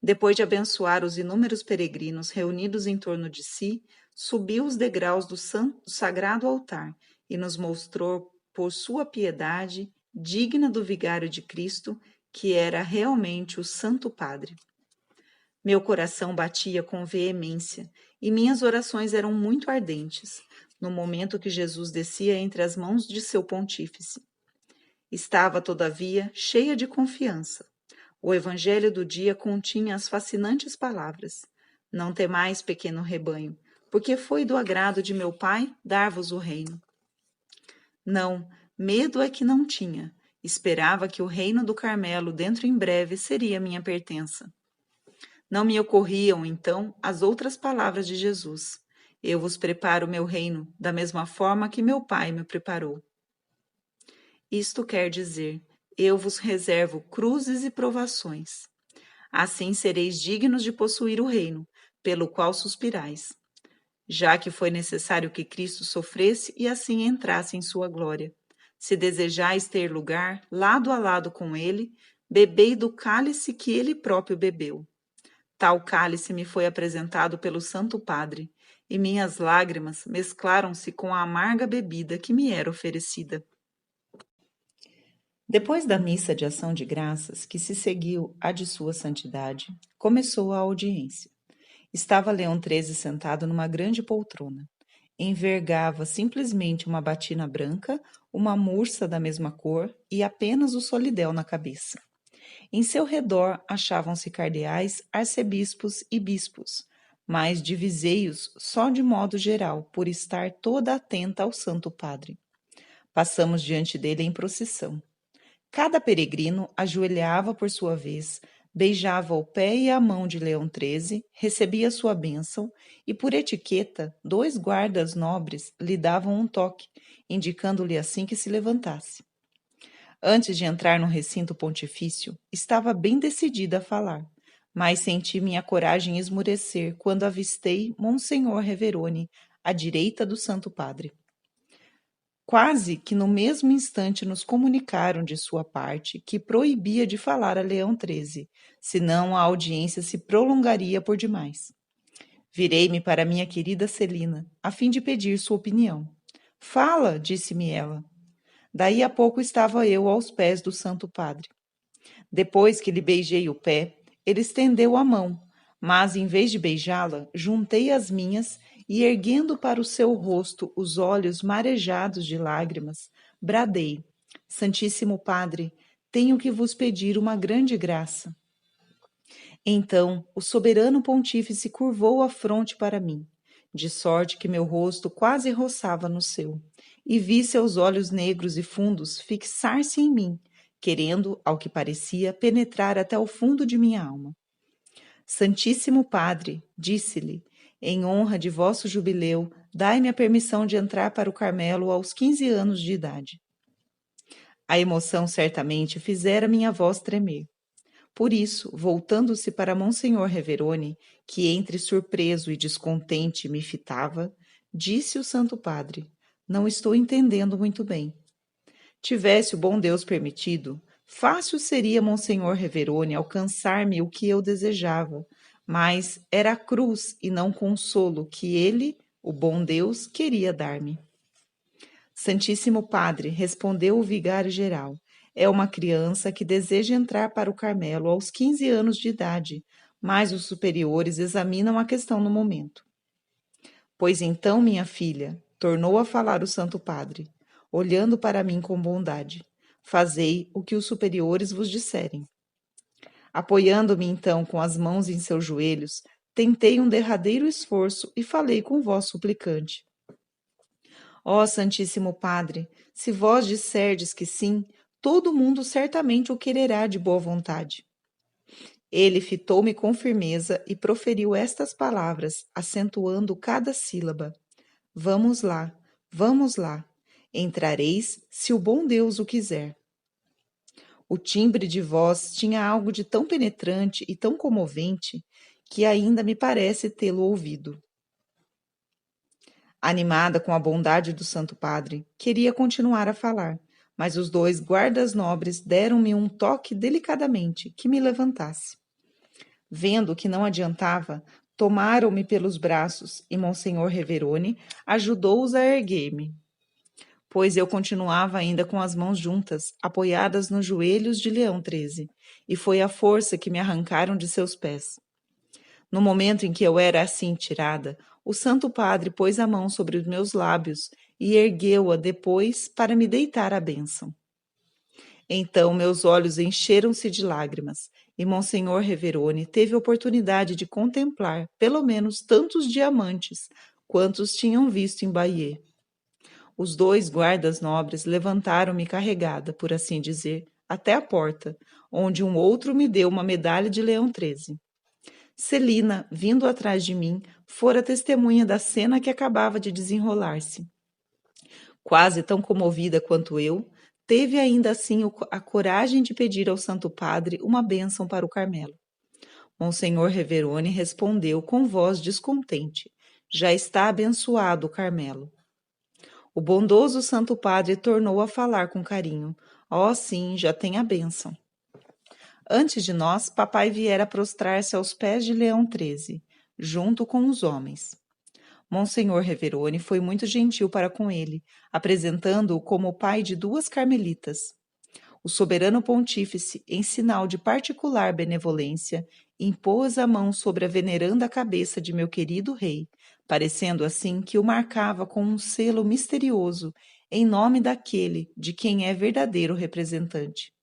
Depois de abençoar os inúmeros peregrinos reunidos em torno de si, subiu os degraus do sagrado altar e nos mostrou, por sua piedade, digna do vigário de Cristo, que era realmente o Santo Padre. Meu coração batia com veemência e minhas orações eram muito ardentes, no momento que Jesus descia entre as mãos de seu pontífice. Estava, todavia, cheia de confiança. O evangelho do dia continha as fascinantes palavras: Não temais, pequeno rebanho, porque foi do agrado de meu Pai dar-vos o reino. Não, medo é que não tinha. Esperava que o reino do Carmelo dentro em breve seria minha pertença. Não me ocorriam, então, as outras palavras de Jesus: Eu vos preparo o meu reino, da mesma forma que meu Pai me preparou. Isto quer dizer, eu vos reservo cruzes e provações. Assim sereis dignos de possuir o reino, pelo qual suspirais, já que foi necessário que Cristo sofresse e assim entrasse em sua glória. Se desejais ter lugar lado a lado com ele, bebei do cálice que ele próprio bebeu. Tal cálice me foi apresentado pelo Santo Padre, e minhas lágrimas mesclaram-se com a amarga bebida que me era oferecida. Depois da missa de ação de graças, que se seguiu à de sua santidade, começou a audiência. Estava Leão XIII sentado numa grande poltrona. Envergava simplesmente uma batina branca, uma mursa da mesma cor e apenas o solidéu na cabeça. Em seu redor achavam-se cardeais, arcebispos e bispos, mas divisei-os só de modo geral, por estar toda atenta ao Santo Padre. Passamos diante dele em procissão. Cada peregrino ajoelhava por sua vez, beijava o pé e a mão de Leão XIII, recebia sua bênção e, por etiqueta, 2 guardas nobres lhe davam um toque, indicando-lhe assim que se levantasse. Antes de entrar no recinto pontifício, estava bem decidida a falar, mas senti minha coragem esmurecer quando avistei Monsenhor Reveroni, à direita do Santo Padre. Quase que no mesmo instante nos comunicaram de sua parte que proibia de falar a Leão XIII, senão a audiência se prolongaria por demais. Virei-me para minha querida Celina, a fim de pedir sua opinião. Fala, disse-me ela. Daí a pouco estava eu aos pés do Santo Padre. Depois que lhe beijei o pé, ele estendeu a mão, mas em vez de beijá-la, juntei as minhas e, erguendo para o seu rosto os olhos marejados de lágrimas, bradei: Santíssimo Padre, tenho que vos pedir uma grande graça. Então o soberano pontífice curvou a fronte para mim, de sorte que meu rosto quase roçava no seu, e vi seus olhos negros e fundos fixar-se em mim, querendo, ao que parecia, penetrar até o fundo de minha alma. Santíssimo Padre, disse-lhe, em honra de vosso jubileu, dai-me a permissão de entrar para o Carmelo aos 15 anos de idade. A emoção certamente fizera minha voz tremer. Por isso, voltando-se para Monsenhor Reveroni, que entre surpreso e descontente me fitava, disse o Santo Padre: Não estou entendendo muito bem. Tivesse o bom Deus permitido, fácil seria Monsenhor Reveroni alcançar-me o que eu desejava, mas era a cruz e não consolo que ele, o bom Deus, queria dar-me. Santíssimo Padre, respondeu o vigário-geral, é uma criança que deseja entrar para o Carmelo aos 15 anos de idade, mas os superiores examinam a questão no momento. Pois então, minha filha, tornou a falar o Santo Padre, olhando para mim com bondade, fazei o que os superiores vos disserem. Apoiando-me então com as mãos em seus joelhos, tentei um derradeiro esforço e falei com voz suplicante. Ó Santíssimo Padre, se vós disserdes que sim, todo mundo certamente o quererá de boa vontade. Ele fitou-me com firmeza e proferiu estas palavras, acentuando cada sílaba. Vamos lá, vamos lá. Entrareis, se o bom Deus o quiser. O timbre de voz tinha algo de tão penetrante e tão comovente que ainda me parece tê-lo ouvido. Animada com a bondade do Santo Padre, queria continuar a falar, mas os 2 guardas nobres deram-me um toque delicadamente, que me levantasse. Vendo que não adiantava, tomaram-me pelos braços e Monsenhor Reveroni ajudou-os a erguer-me, pois eu continuava ainda com as mãos juntas, apoiadas nos joelhos de Leão XIII, e foi a força que me arrancaram de seus pés. No momento em que eu era assim tirada, o Santo Padre pôs a mão sobre os meus lábios e ergueu-a depois para me deitar a bênção. Então meus olhos encheram-se de lágrimas, e Monsenhor Reverone teve oportunidade de contemplar, pelo menos, tantos diamantes quantos tinham visto em Bayeux. Os 2 guardas nobres levantaram-me carregada, por assim dizer, até a porta, onde um outro me deu uma medalha de Leão XIII. Celina, vindo atrás de mim, fora testemunha da cena que acabava de desenrolar-se. Quase tão comovida quanto eu, teve ainda assim a coragem de pedir ao Santo Padre uma bênção para o Carmelo. Monsenhor Reverone respondeu com voz descontente: já está abençoado o Carmelo. O bondoso Santo Padre tornou a falar com carinho: oh, sim, já tem a bênção. Antes de nós, papai viera prostrar-se aos pés de Leão XIII, junto com os homens. Monsenhor Reverone foi muito gentil para com ele, apresentando-o como o pai de 2 carmelitas. O soberano pontífice, em sinal de particular benevolência, impôs a mão sobre a veneranda cabeça de meu querido rei, parecendo assim que o marcava com um selo misterioso, em nome daquele de quem é verdadeiro representante.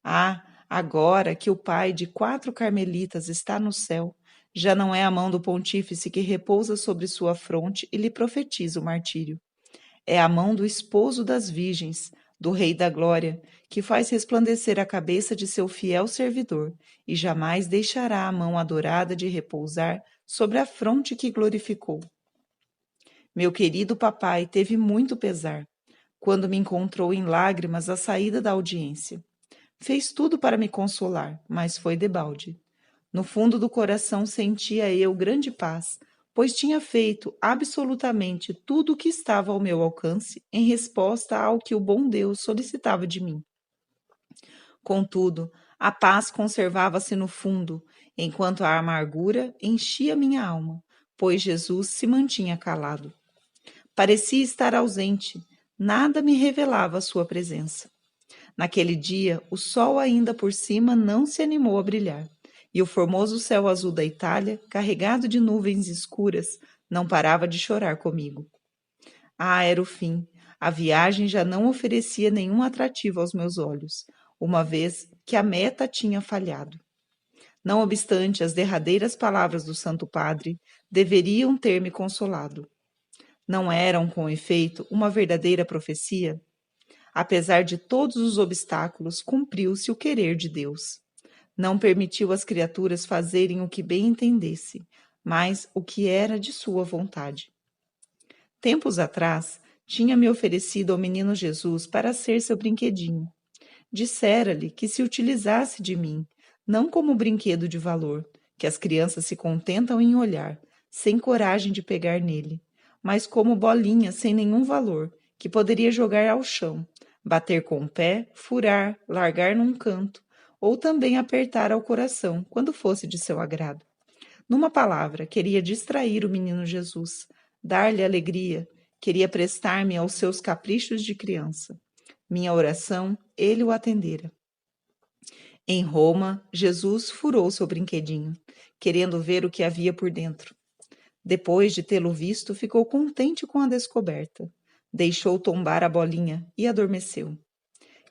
Ah, agora que o pai de 4 carmelitas está no céu, já não é a mão do pontífice que repousa sobre sua fronte e lhe profetiza o martírio. É a mão do esposo das virgens, do Rei da Glória, que faz resplandecer a cabeça de seu fiel servidor, e jamais deixará a mão adorada de repousar sobre a fronte que glorificou. Meu querido papai teve muito pesar, quando me encontrou em lágrimas à saída da audiência. Fez tudo para me consolar, mas foi debalde. No fundo do coração sentia eu grande paz, pois tinha feito absolutamente tudo o que estava ao meu alcance em resposta ao que o bom Deus solicitava de mim. Contudo, a paz conservava-se no fundo, enquanto a amargura enchia minha alma, pois Jesus se mantinha calado. Parecia estar ausente, nada me revelava a sua presença. Naquele dia, o sol ainda por cima não se animou a brilhar, e o formoso céu azul da Itália, carregado de nuvens escuras, não parava de chorar comigo. Ah, era o fim. A viagem já não oferecia nenhum atrativo aos meus olhos, uma vez que a meta tinha falhado. Não obstante, as derradeiras palavras do Santo Padre deveriam ter me consolado. Não eram, com efeito, uma verdadeira profecia? Apesar de todos os obstáculos, cumpriu-se o querer de Deus. Não permitiu às criaturas fazerem o que bem entendesse, mas o que era de sua vontade. Tempos atrás, tinha-me oferecido ao menino Jesus para ser seu brinquedinho. Dissera-lhe que se utilizasse de mim, não como brinquedo de valor, que as crianças se contentam em olhar, sem coragem de pegar nele, mas como bolinha sem nenhum valor, que poderia jogar ao chão, bater com o pé, furar, largar num canto, ou também apertar ao coração, quando fosse de seu agrado. Numa palavra, queria distrair o menino Jesus, dar-lhe alegria, queria prestar-me aos seus caprichos de criança. Minha oração, ele o atendera. Em Roma, Jesus furou seu brinquedinho, querendo ver o que havia por dentro. Depois de tê-lo visto, ficou contente com a descoberta. Deixou tombar a bolinha e adormeceu.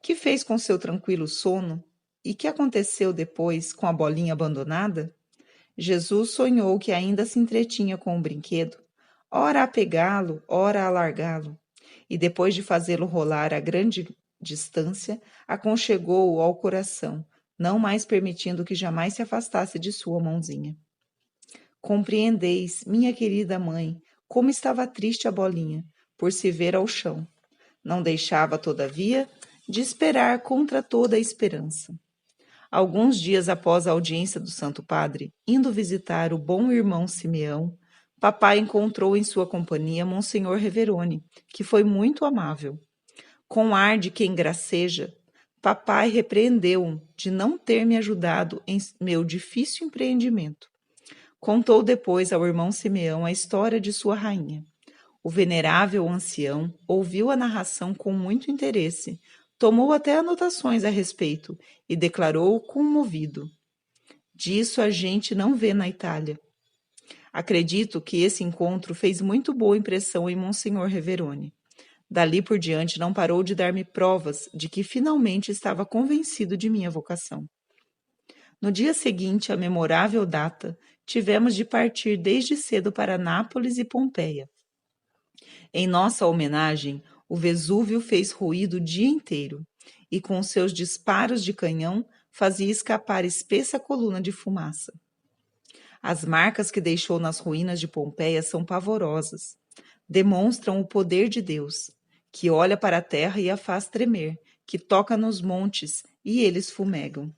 Que fez com seu tranquilo sono? E que aconteceu depois com a bolinha abandonada? Jesus sonhou que ainda se entretinha com o brinquedo, ora a pegá-lo, ora a largá-lo, e depois de fazê-lo rolar a grande distância, aconchegou-o ao coração, não mais permitindo que jamais se afastasse de sua mãozinha. Compreendeis, minha querida mãe, como estava triste a bolinha, por se ver ao chão. Não deixava, todavia, de esperar contra toda a esperança. Alguns dias após a audiência do Santo Padre, indo visitar o bom irmão Simeão, papai encontrou em sua companhia Monsenhor Reverone, que foi muito amável. Com ar de quem graceja, papai repreendeu-o de não ter me ajudado em meu difícil empreendimento. Contou depois ao irmão Simeão a história de sua rainha. O venerável ancião ouviu a narração com muito interesse, tomou até anotações a respeito e declarou comovido: disso a gente não vê na Itália. Acredito que esse encontro fez muito boa impressão em Monsenhor Reverone. Dali por diante não parou de dar-me provas de que finalmente estava convencido de minha vocação. No dia seguinte, à memorável data, tivemos de partir desde cedo para Nápoles e Pompeia. Em nossa homenagem, o Vesúvio fez ruído o dia inteiro e, com seus disparos de canhão, fazia escapar espessa coluna de fumaça. As marcas que deixou nas ruínas de Pompeia são pavorosas. Demonstram o poder de Deus, que olha para a terra e a faz tremer, que toca nos montes e eles fumegam.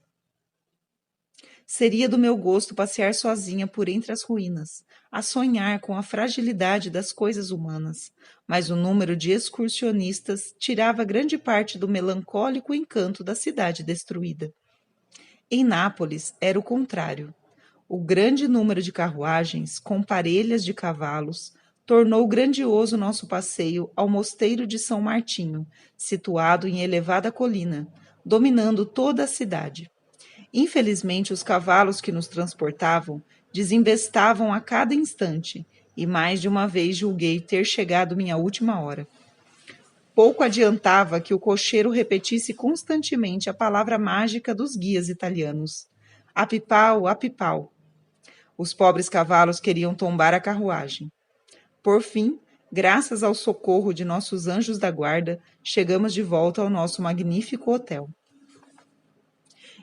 Seria do meu gosto passear sozinha por entre as ruínas, a sonhar com a fragilidade das coisas humanas, mas o número de excursionistas tirava grande parte do melancólico encanto da cidade destruída. Em Nápoles era o contrário. O grande número de carruagens, com parelhas de cavalos, tornou grandioso nosso passeio ao mosteiro de São Martinho, situado em elevada colina, dominando toda a cidade. Infelizmente, os cavalos que nos transportavam desembestavam a cada instante, e mais de uma vez julguei ter chegado minha última hora. Pouco adiantava que o cocheiro repetisse constantemente a palavra mágica dos guias italianos: apipau, apipau. Os pobres cavalos queriam tombar a carruagem. Por fim, graças ao socorro de nossos anjos da guarda, chegamos de volta ao nosso magnífico hotel.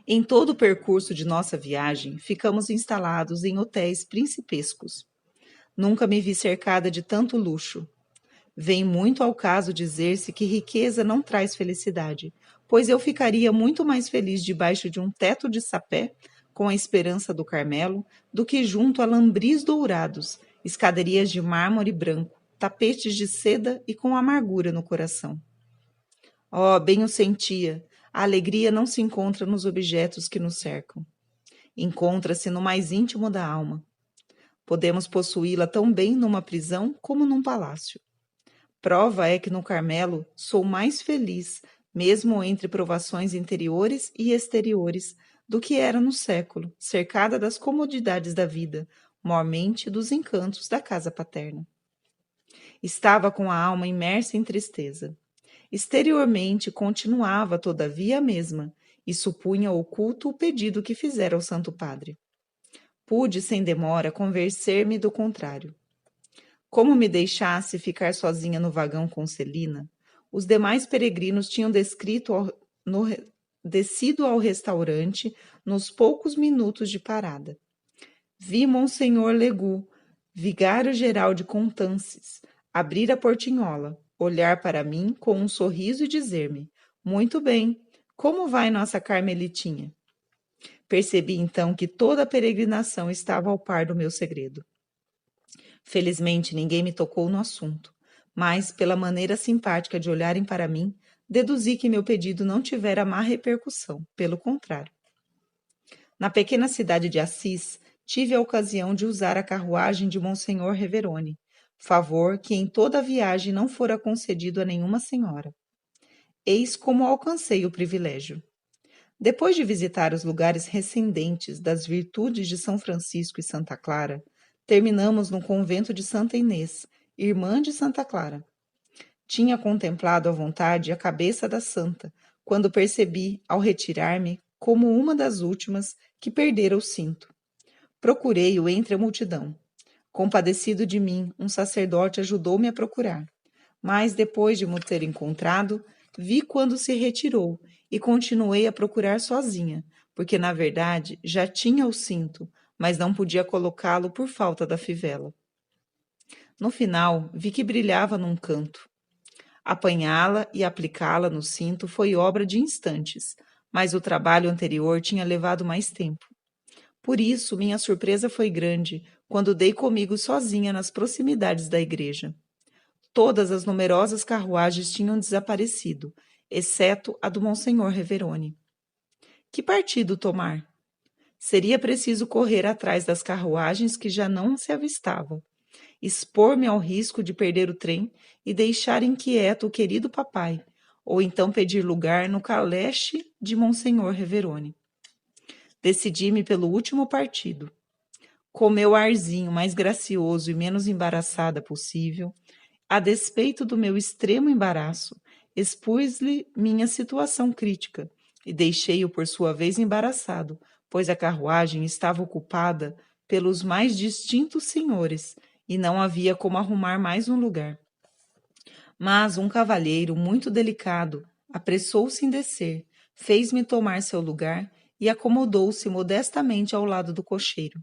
Em todo o percurso de nossa viagem, ficamos instalados em hotéis principescos. Nunca me vi cercada de tanto luxo. Vem muito ao caso dizer-se que riqueza não traz felicidade, pois eu ficaria muito mais feliz debaixo de um teto de sapé, com a esperança do Carmelo, do que junto a lambris dourados, escadarias de mármore branco, tapetes de seda e com amargura no coração. Oh, bem o sentia, a alegria não se encontra nos objetos que nos cercam. Encontra-se no mais íntimo da alma. Podemos possuí-la tão bem numa prisão como num palácio. Prova é que no Carmelo sou mais feliz, mesmo entre provações interiores e exteriores, do que era no século, cercada das comodidades da vida, mormente dos encantos da casa paterna. Estava com a alma imersa em tristeza. Exteriormente continuava, todavia, a mesma, e supunha oculto o pedido que fizera ao Santo Padre. Pude, sem demora, convencer-me do contrário. Como me deixasse ficar sozinha no vagão com Celina, os demais peregrinos tinham descido ao restaurante nos poucos minutos de parada. Vi Monsenhor Legoux, vigário-geral de Contances, abrir a portinhola, olhar para mim com um sorriso e dizer-me: muito bem, como vai nossa Carmelitinha? Percebi então que toda a peregrinação estava ao par do meu segredo. Felizmente ninguém me tocou no assunto, mas, pela maneira simpática de olharem para mim, deduzi que meu pedido não tivera má repercussão, pelo contrário. Na pequena cidade de Assis, tive a ocasião de usar a carruagem de Monsenhor Reverone, favor que em toda a viagem não fora concedido a nenhuma senhora. Eis como alcancei o privilégio. Depois de visitar os lugares recendentes das virtudes de São Francisco e Santa Clara, terminamos no convento de Santa Inês, irmã de Santa Clara. Tinha contemplado à vontade a cabeça da santa, quando percebi, ao retirar-me, como uma das últimas, que perdera o cinto. Procurei-o entre a multidão. Compadecido de mim, um sacerdote ajudou-me a procurar. Mas, depois de me ter encontrado, vi quando se retirou e continuei a procurar sozinha, porque, na verdade, já tinha o cinto, mas não podia colocá-lo por falta da fivela. No final, vi que brilhava num canto. Apanhá-la e aplicá-la no cinto foi obra de instantes, mas o trabalho anterior tinha levado mais tempo. Por isso, minha surpresa foi grande quando dei comigo sozinha nas proximidades da igreja. Todas as numerosas carruagens tinham desaparecido, exceto a do Monsenhor Reverone. Que partido tomar? Seria preciso correr atrás das carruagens que já não se avistavam, expor-me ao risco de perder o trem e deixar inquieto o querido papai, ou então pedir lugar no caleche de Monsenhor Reverone. Decidi-me pelo último partido. Com meu arzinho mais gracioso e menos embaraçada possível, A despeito do meu extremo embaraço, expus-lhe minha situação crítica e deixei-o por sua vez embaraçado, pois a carruagem estava ocupada pelos mais distintos senhores e não havia como arrumar mais um lugar. Mas um cavalheiro muito delicado apressou-se em descer, fez-me tomar seu lugar e acomodou-se modestamente ao lado do cocheiro.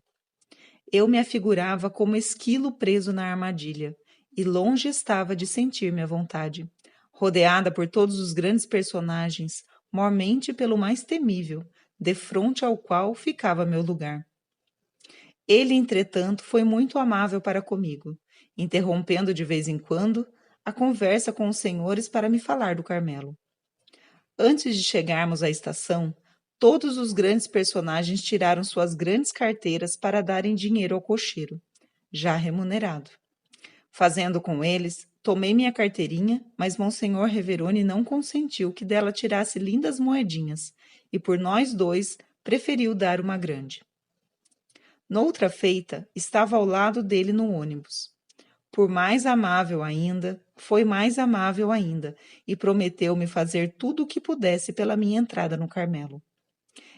Eu me afigurava como esquilo preso na armadilha, e longe estava de sentir-me à vontade, rodeada por todos os grandes personagens, mormente pelo mais temível, defronte ao qual ficava meu lugar. Ele, entretanto, foi muito amável para comigo, interrompendo de vez em quando a conversa com os senhores para me falar do Carmelo. Antes de chegarmos à estação, todos os grandes personagens tiraram suas grandes carteiras para darem dinheiro ao cocheiro, já remunerado. Fazendo com eles, tomei minha carteirinha, mas Monsenhor Reverone não consentiu que dela tirasse lindas moedinhas, e por nós dois preferiu dar uma grande. Noutra feita, estava ao lado dele no ônibus. Foi mais amável ainda, e prometeu-me fazer tudo o que pudesse pela minha entrada no Carmelo.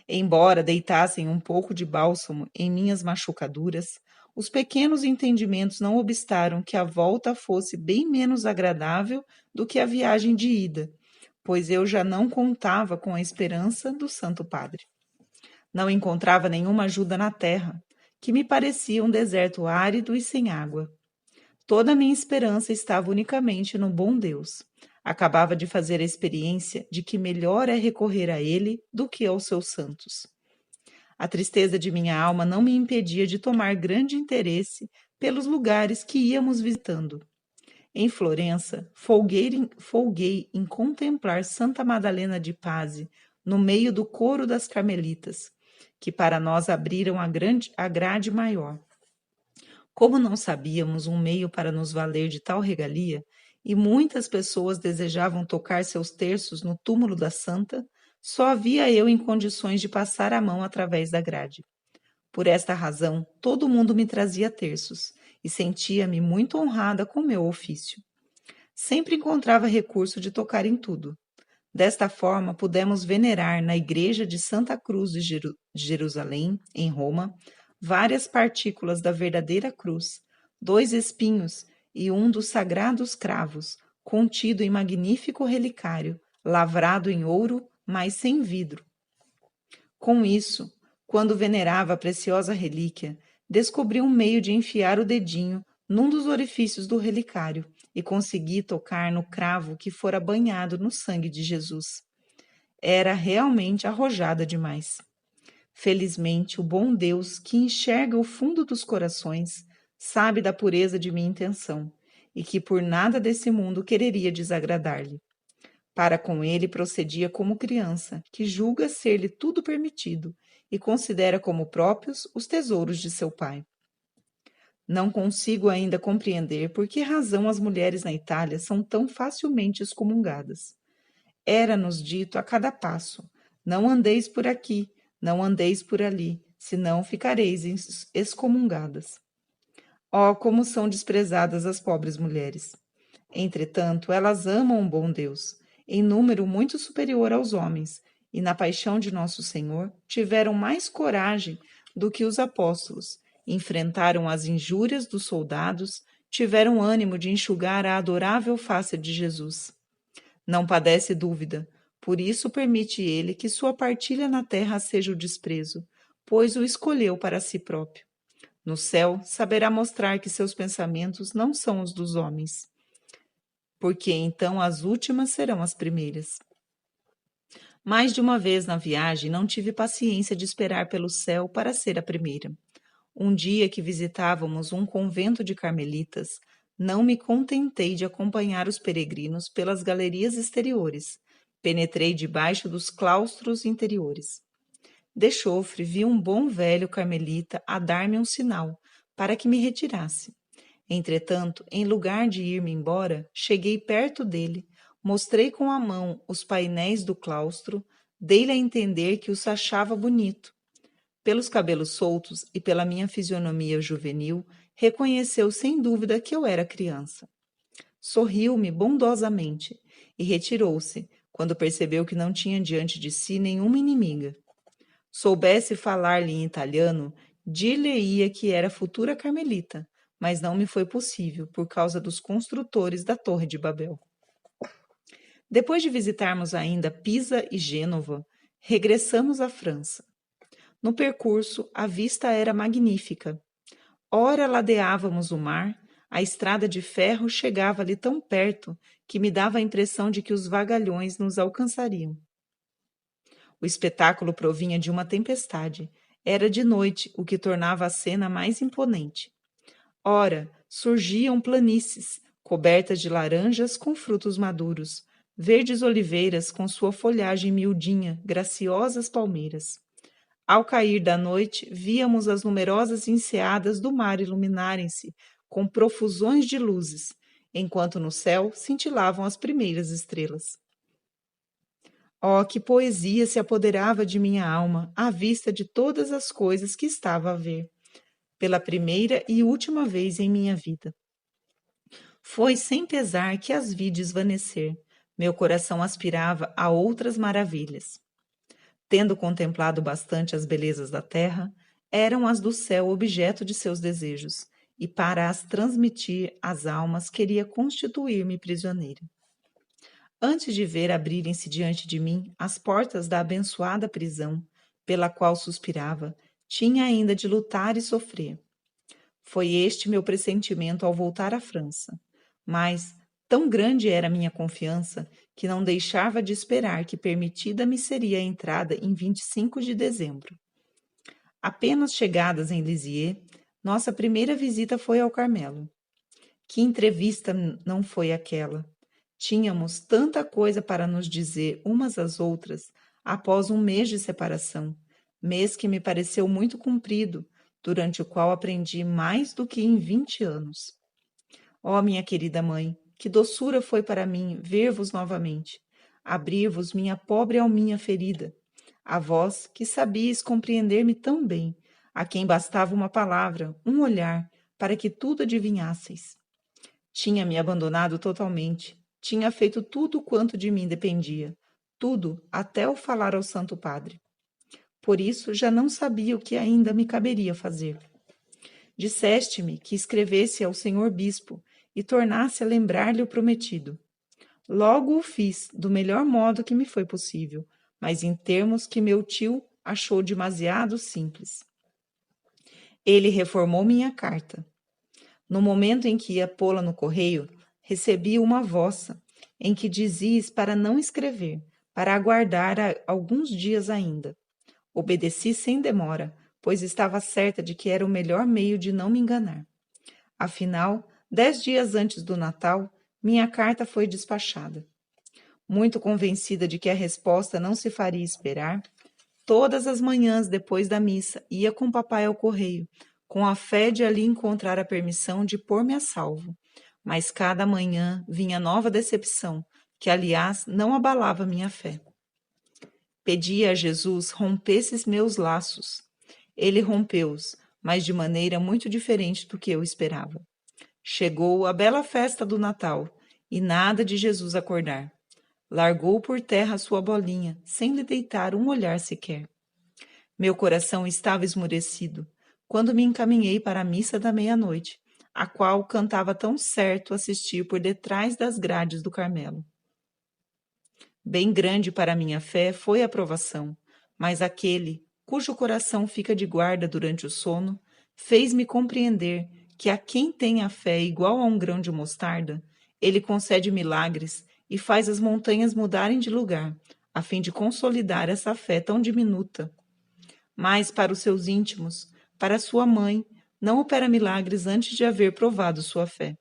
Embora deitassem um pouco de bálsamo em minhas machucaduras, os pequenos entendimentos não obstaram que a volta fosse bem menos agradável do que a viagem de ida, pois eu já não contava com a esperança do Santo Padre. Não encontrava nenhuma ajuda na terra, que me parecia um deserto árido e sem água. Toda a minha esperança estava unicamente no bom Deus. Acabava de fazer a experiência de que melhor é recorrer a Ele do que aos seus santos. A tristeza de minha alma não me impedia de tomar grande interesse pelos lugares que íamos visitando. Em Florença, folguei em contemplar Santa Madalena de Pazzi, no meio do coro das carmelitas, que para nós abriram a grade maior. Como não sabíamos um meio para nos valer de tal regalia, e muitas pessoas desejavam tocar seus terços no túmulo da santa, só havia eu em condições de passar a mão através da grade. Por esta razão, todo mundo me trazia terços, e sentia-me muito honrada com meu ofício. Sempre encontrava recurso de tocar em tudo. Desta forma, pudemos venerar na igreja de Santa Cruz de Jerusalém, em Roma, várias partículas da verdadeira cruz, 2 espinhos e um dos sagrados cravos, contido em magnífico relicário, lavrado em ouro, mas sem vidro. Com isso, quando venerava a preciosa relíquia, descobri um meio de enfiar o dedinho num dos orifícios do relicário e consegui tocar no cravo que fora banhado no sangue de Jesus. Era realmente arrojada demais. Felizmente, o bom Deus, que enxerga o fundo dos corações, sabe da pureza de minha intenção e que por nada desse mundo quereria desagradar-lhe. Para com ele procedia como criança, que julga ser-lhe tudo permitido e considera como próprios os tesouros de seu pai. Não consigo ainda compreender por que razão as mulheres na Itália são tão facilmente excomungadas. Era-nos dito a cada passo: não andeis por aqui, não andeis por ali, senão ficareis excomungadas. Oh, como são desprezadas as pobres mulheres! Entretanto, elas amam um bom Deus, em número muito superior aos homens, e na paixão de nosso Senhor tiveram mais coragem do que os apóstolos, enfrentaram as injúrias dos soldados, tiveram ânimo de enxugar a adorável face de Jesus. Não padece dúvida, por isso permite ele que sua partilha na terra seja o desprezo, pois o escolheu para si próprio. No céu, saberá mostrar que seus pensamentos não são os dos homens, porque então as últimas serão as primeiras. Mais de uma vez na viagem não tive paciência de esperar pelo céu para ser a primeira. Um dia que visitávamos um convento de carmelitas, não me contentei de acompanhar os peregrinos pelas galerias exteriores. Penetrei debaixo dos claustros interiores. De chofre vi um bom velho carmelita a dar-me um sinal para que me retirasse. Entretanto, em lugar de ir-me embora, cheguei perto dele, mostrei com a mão os painéis do claustro, dei-lhe a entender que os achava bonito. Pelos cabelos soltos e pela minha fisionomia juvenil, reconheceu sem dúvida que eu era criança. sorriu-me bondosamente e retirou-se, quando percebeu que não tinha diante de si nenhuma inimiga. Soubesse falar-lhe em italiano, dir-lhe-ia que era futura carmelita, mas não me foi possível, por causa dos construtores da Torre de Babel. Depois de visitarmos ainda Pisa e Gênova, regressamos à França. No percurso, a vista era magnífica. Ora ladeávamos o mar, a estrada de ferro chegava-lhe tão perto que me dava a impressão de que os vagalhões nos alcançariam. O espetáculo provinha de uma tempestade. Era de noite, o que tornava a cena mais imponente. Ora, surgiam planícies, cobertas de laranjas com frutos maduros, verdes oliveiras com sua folhagem miudinha, graciosas palmeiras. Ao cair da noite, víamos as numerosas enseadas do mar iluminarem-se com profusões de luzes, enquanto no céu cintilavam as primeiras estrelas. Oh, que poesia se apoderava de minha alma à vista de todas as coisas que estava a ver, pela primeira e última vez em minha vida. Foi sem pesar que as vi desvanecer. Meu coração aspirava a outras maravilhas. Tendo contemplado bastante as belezas da terra, eram as do céu objeto de seus desejos, e para as transmitir às almas queria constituir-me prisioneira. Antes de ver abrirem-se diante de mim as portas da abençoada prisão, pela qual suspirava, tinha ainda de lutar e sofrer. Foi este meu pressentimento ao voltar à França, mas tão grande era minha confiança que não deixava de esperar que permitida me seria a entrada em 25 de dezembro. Apenas chegadas em Lisieux, nossa primeira visita foi ao Carmelo. Que entrevista não foi aquela! Tínhamos tanta coisa para nos dizer umas às outras após um mês de separação, mês que me pareceu muito comprido, durante o qual aprendi mais do que em 20 anos. Ó, minha querida mãe, que doçura foi para mim ver-vos novamente, abrir-vos minha pobre alminha ferida, a vós que sabíeis compreender-me tão bem, a quem bastava uma palavra, um olhar, para que tudo adivinhasseis. Tinha-me abandonado totalmente, tinha feito tudo quanto de mim dependia, tudo, até o falar ao Santo Padre. Por isso já não sabia o que ainda me caberia fazer. Disseste-me que escrevesse ao senhor bispo e tornasse a lembrar-lhe o prometido. Logo o fiz, do melhor modo que me foi possível, mas em termos que meu tio achou demasiado simples. Ele reformou minha carta. No momento em que ia pô-la no correio, recebi uma vossa, em que dizíeis para não escrever, para aguardar alguns dias ainda. Obedeci sem demora, pois estava certa de que era o melhor meio de não me enganar. Afinal, 10 dias antes do Natal, minha carta foi despachada. Muito convencida de que a resposta não se faria esperar, todas as manhãs depois da missa ia com papai ao correio, com a fé de ali encontrar a permissão de pôr-me a salvo. Mas cada manhã vinha nova decepção, que aliás não abalava minha fé. Pedia a Jesus rompesse meus laços. Ele rompeu-os, mas de maneira muito diferente do que eu esperava. Chegou a bela festa do Natal, e nada de Jesus acordar. Largou por terra a sua bolinha, sem lhe deitar um olhar sequer. Meu coração estava esmurecido, quando me encaminhei para a missa da meia-noite, a qual cantava tão certo assistir por detrás das grades do Carmelo. Bem grande para minha fé foi a provação, mas aquele, cujo coração fica de guarda durante o sono, fez-me compreender que a quem tem a fé igual a um grão de mostarda, ele concede milagres e faz as montanhas mudarem de lugar, a fim de consolidar essa fé tão diminuta. Mas para os seus íntimos, para sua mãe, não opera milagres antes de haver provado sua fé.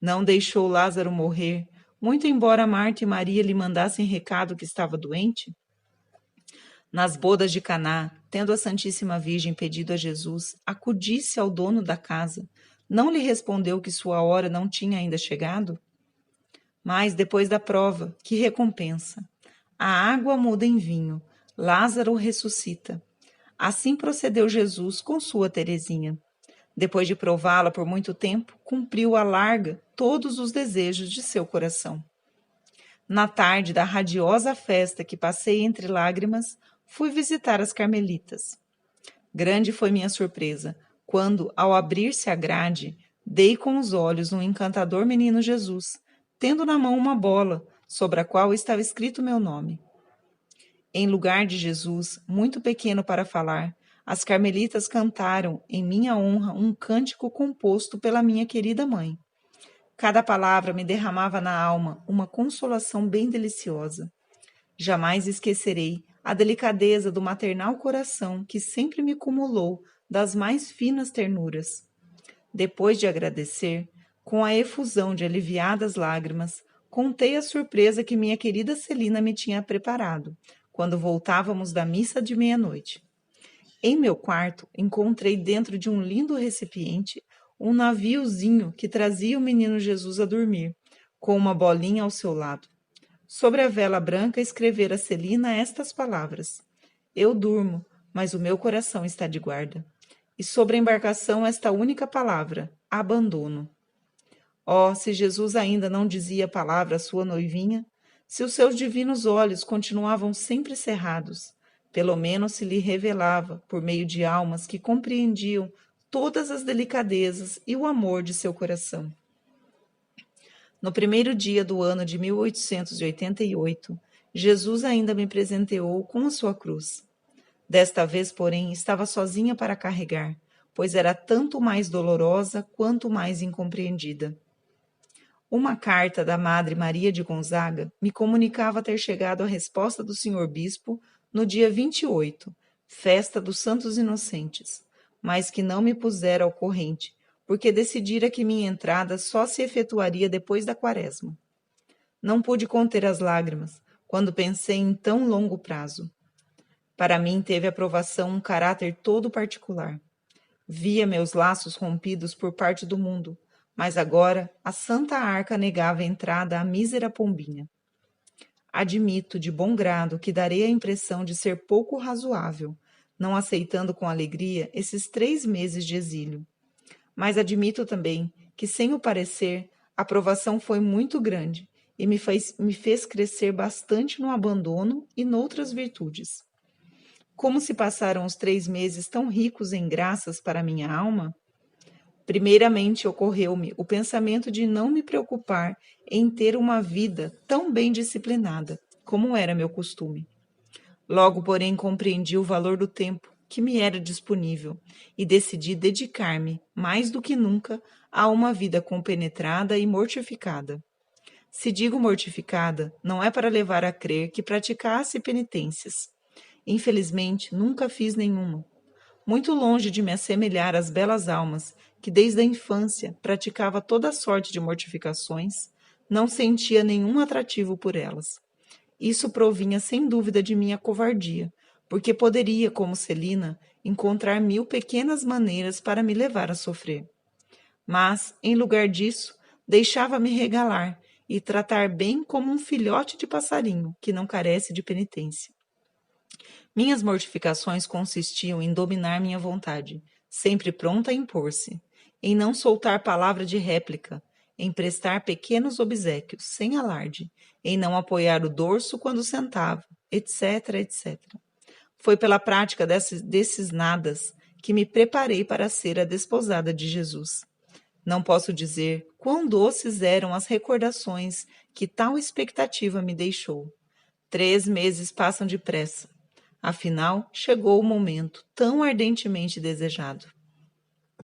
Não deixou Lázaro morrer, muito embora Marta e Maria lhe mandassem recado que estava doente? Nas bodas de Caná, tendo a Santíssima Virgem pedido a Jesus acudisse ao dono da casa, não lhe respondeu que sua hora não tinha ainda chegado? Mas depois da prova, que recompensa! A água muda em vinho, Lázaro ressuscita. Assim procedeu Jesus com sua Teresinha. Depois de prová-la por muito tempo, cumpriu à larga todos os desejos de seu coração. Na tarde da radiosa festa que passei entre lágrimas, fui visitar as Carmelitas. Grande foi minha surpresa, quando, ao abrir-se a grade, dei com os olhos no encantador menino Jesus, tendo na mão uma bola, sobre a qual estava escrito meu nome. Em lugar de Jesus, muito pequeno para falar, as carmelitas cantaram, em minha honra, um cântico composto pela minha querida mãe. Cada palavra me derramava na alma uma consolação bem deliciosa. Jamais esquecerei a delicadeza do maternal coração que sempre me cumulou das mais finas ternuras. Depois de agradecer, com a efusão de aliviadas lágrimas, contei a surpresa que minha querida Celina me tinha preparado, quando voltávamos da missa de meia-noite. Em meu quarto, encontrei dentro de um lindo recipiente um naviozinho que trazia o menino Jesus a dormir, com uma bolinha ao seu lado. Sobre a vela branca escrevera Celina estas palavras: Eu durmo, mas o meu coração está de guarda. E sobre a embarcação esta única palavra: abandono. Oh, se Jesus ainda não dizia a palavra à sua noivinha, se os seus divinos olhos continuavam sempre cerrados, pelo menos se lhe revelava, por meio de almas que compreendiam todas as delicadezas e o amor de seu coração. No primeiro dia do ano de 1888, Jesus ainda me presenteou com a sua cruz. Desta vez, porém, estava sozinha para carregar, pois era tanto mais dolorosa quanto mais incompreendida. Uma carta da Madre Maria de Gonzaga me comunicava ter chegado a resposta do Sr. Bispo no dia 28, festa dos Santos Inocentes, mas que não me pusera ao corrente, porque decidira que minha entrada só se efetuaria depois da Quaresma. Não pude conter as lágrimas quando pensei em tão longo prazo. Para mim teve aprovação um caráter todo particular. Via meus laços rompidos por parte do mundo, mas agora a Santa Arca negava a entrada à mísera pombinha. Admito de bom grado que darei a impressão de ser pouco razoável, não aceitando com alegria esses 3 meses de exílio. Mas admito também que, sem o parecer, a provação foi muito grande e me fez crescer bastante no abandono e noutras virtudes. Como se passaram os 3 meses tão ricos em graças para minha alma? Primeiramente ocorreu-me o pensamento de não me preocupar em ter uma vida tão bem disciplinada, como era meu costume. Logo, porém, compreendi o valor do tempo que me era disponível e decidi dedicar-me, mais do que nunca, a uma vida compenetrada e mortificada. Se digo mortificada, não é para levar a crer que praticasse penitências. Infelizmente, nunca fiz nenhuma. Muito longe de me assemelhar às belas almas que desde a infância praticava toda sorte de mortificações, não sentia nenhum atrativo por elas. Isso provinha sem dúvida de minha covardia, porque poderia, como Celina, encontrar 1000 pequenas maneiras para me levar a sofrer. Mas, em lugar disso, deixava-me regalar e tratar bem como um filhote de passarinho que não carece de penitência. Minhas mortificações consistiam em dominar minha vontade, sempre pronta a impor-se, em não soltar palavra de réplica, em prestar pequenos obséquios, sem alarde, em não apoiar o dorso quando sentava, etc., etc. Foi pela prática desses nadas que me preparei para ser a desposada de Jesus. Não posso dizer quão doces eram as recordações que tal expectativa me deixou. 3 meses passam depressa. Afinal, chegou o momento tão ardentemente desejado.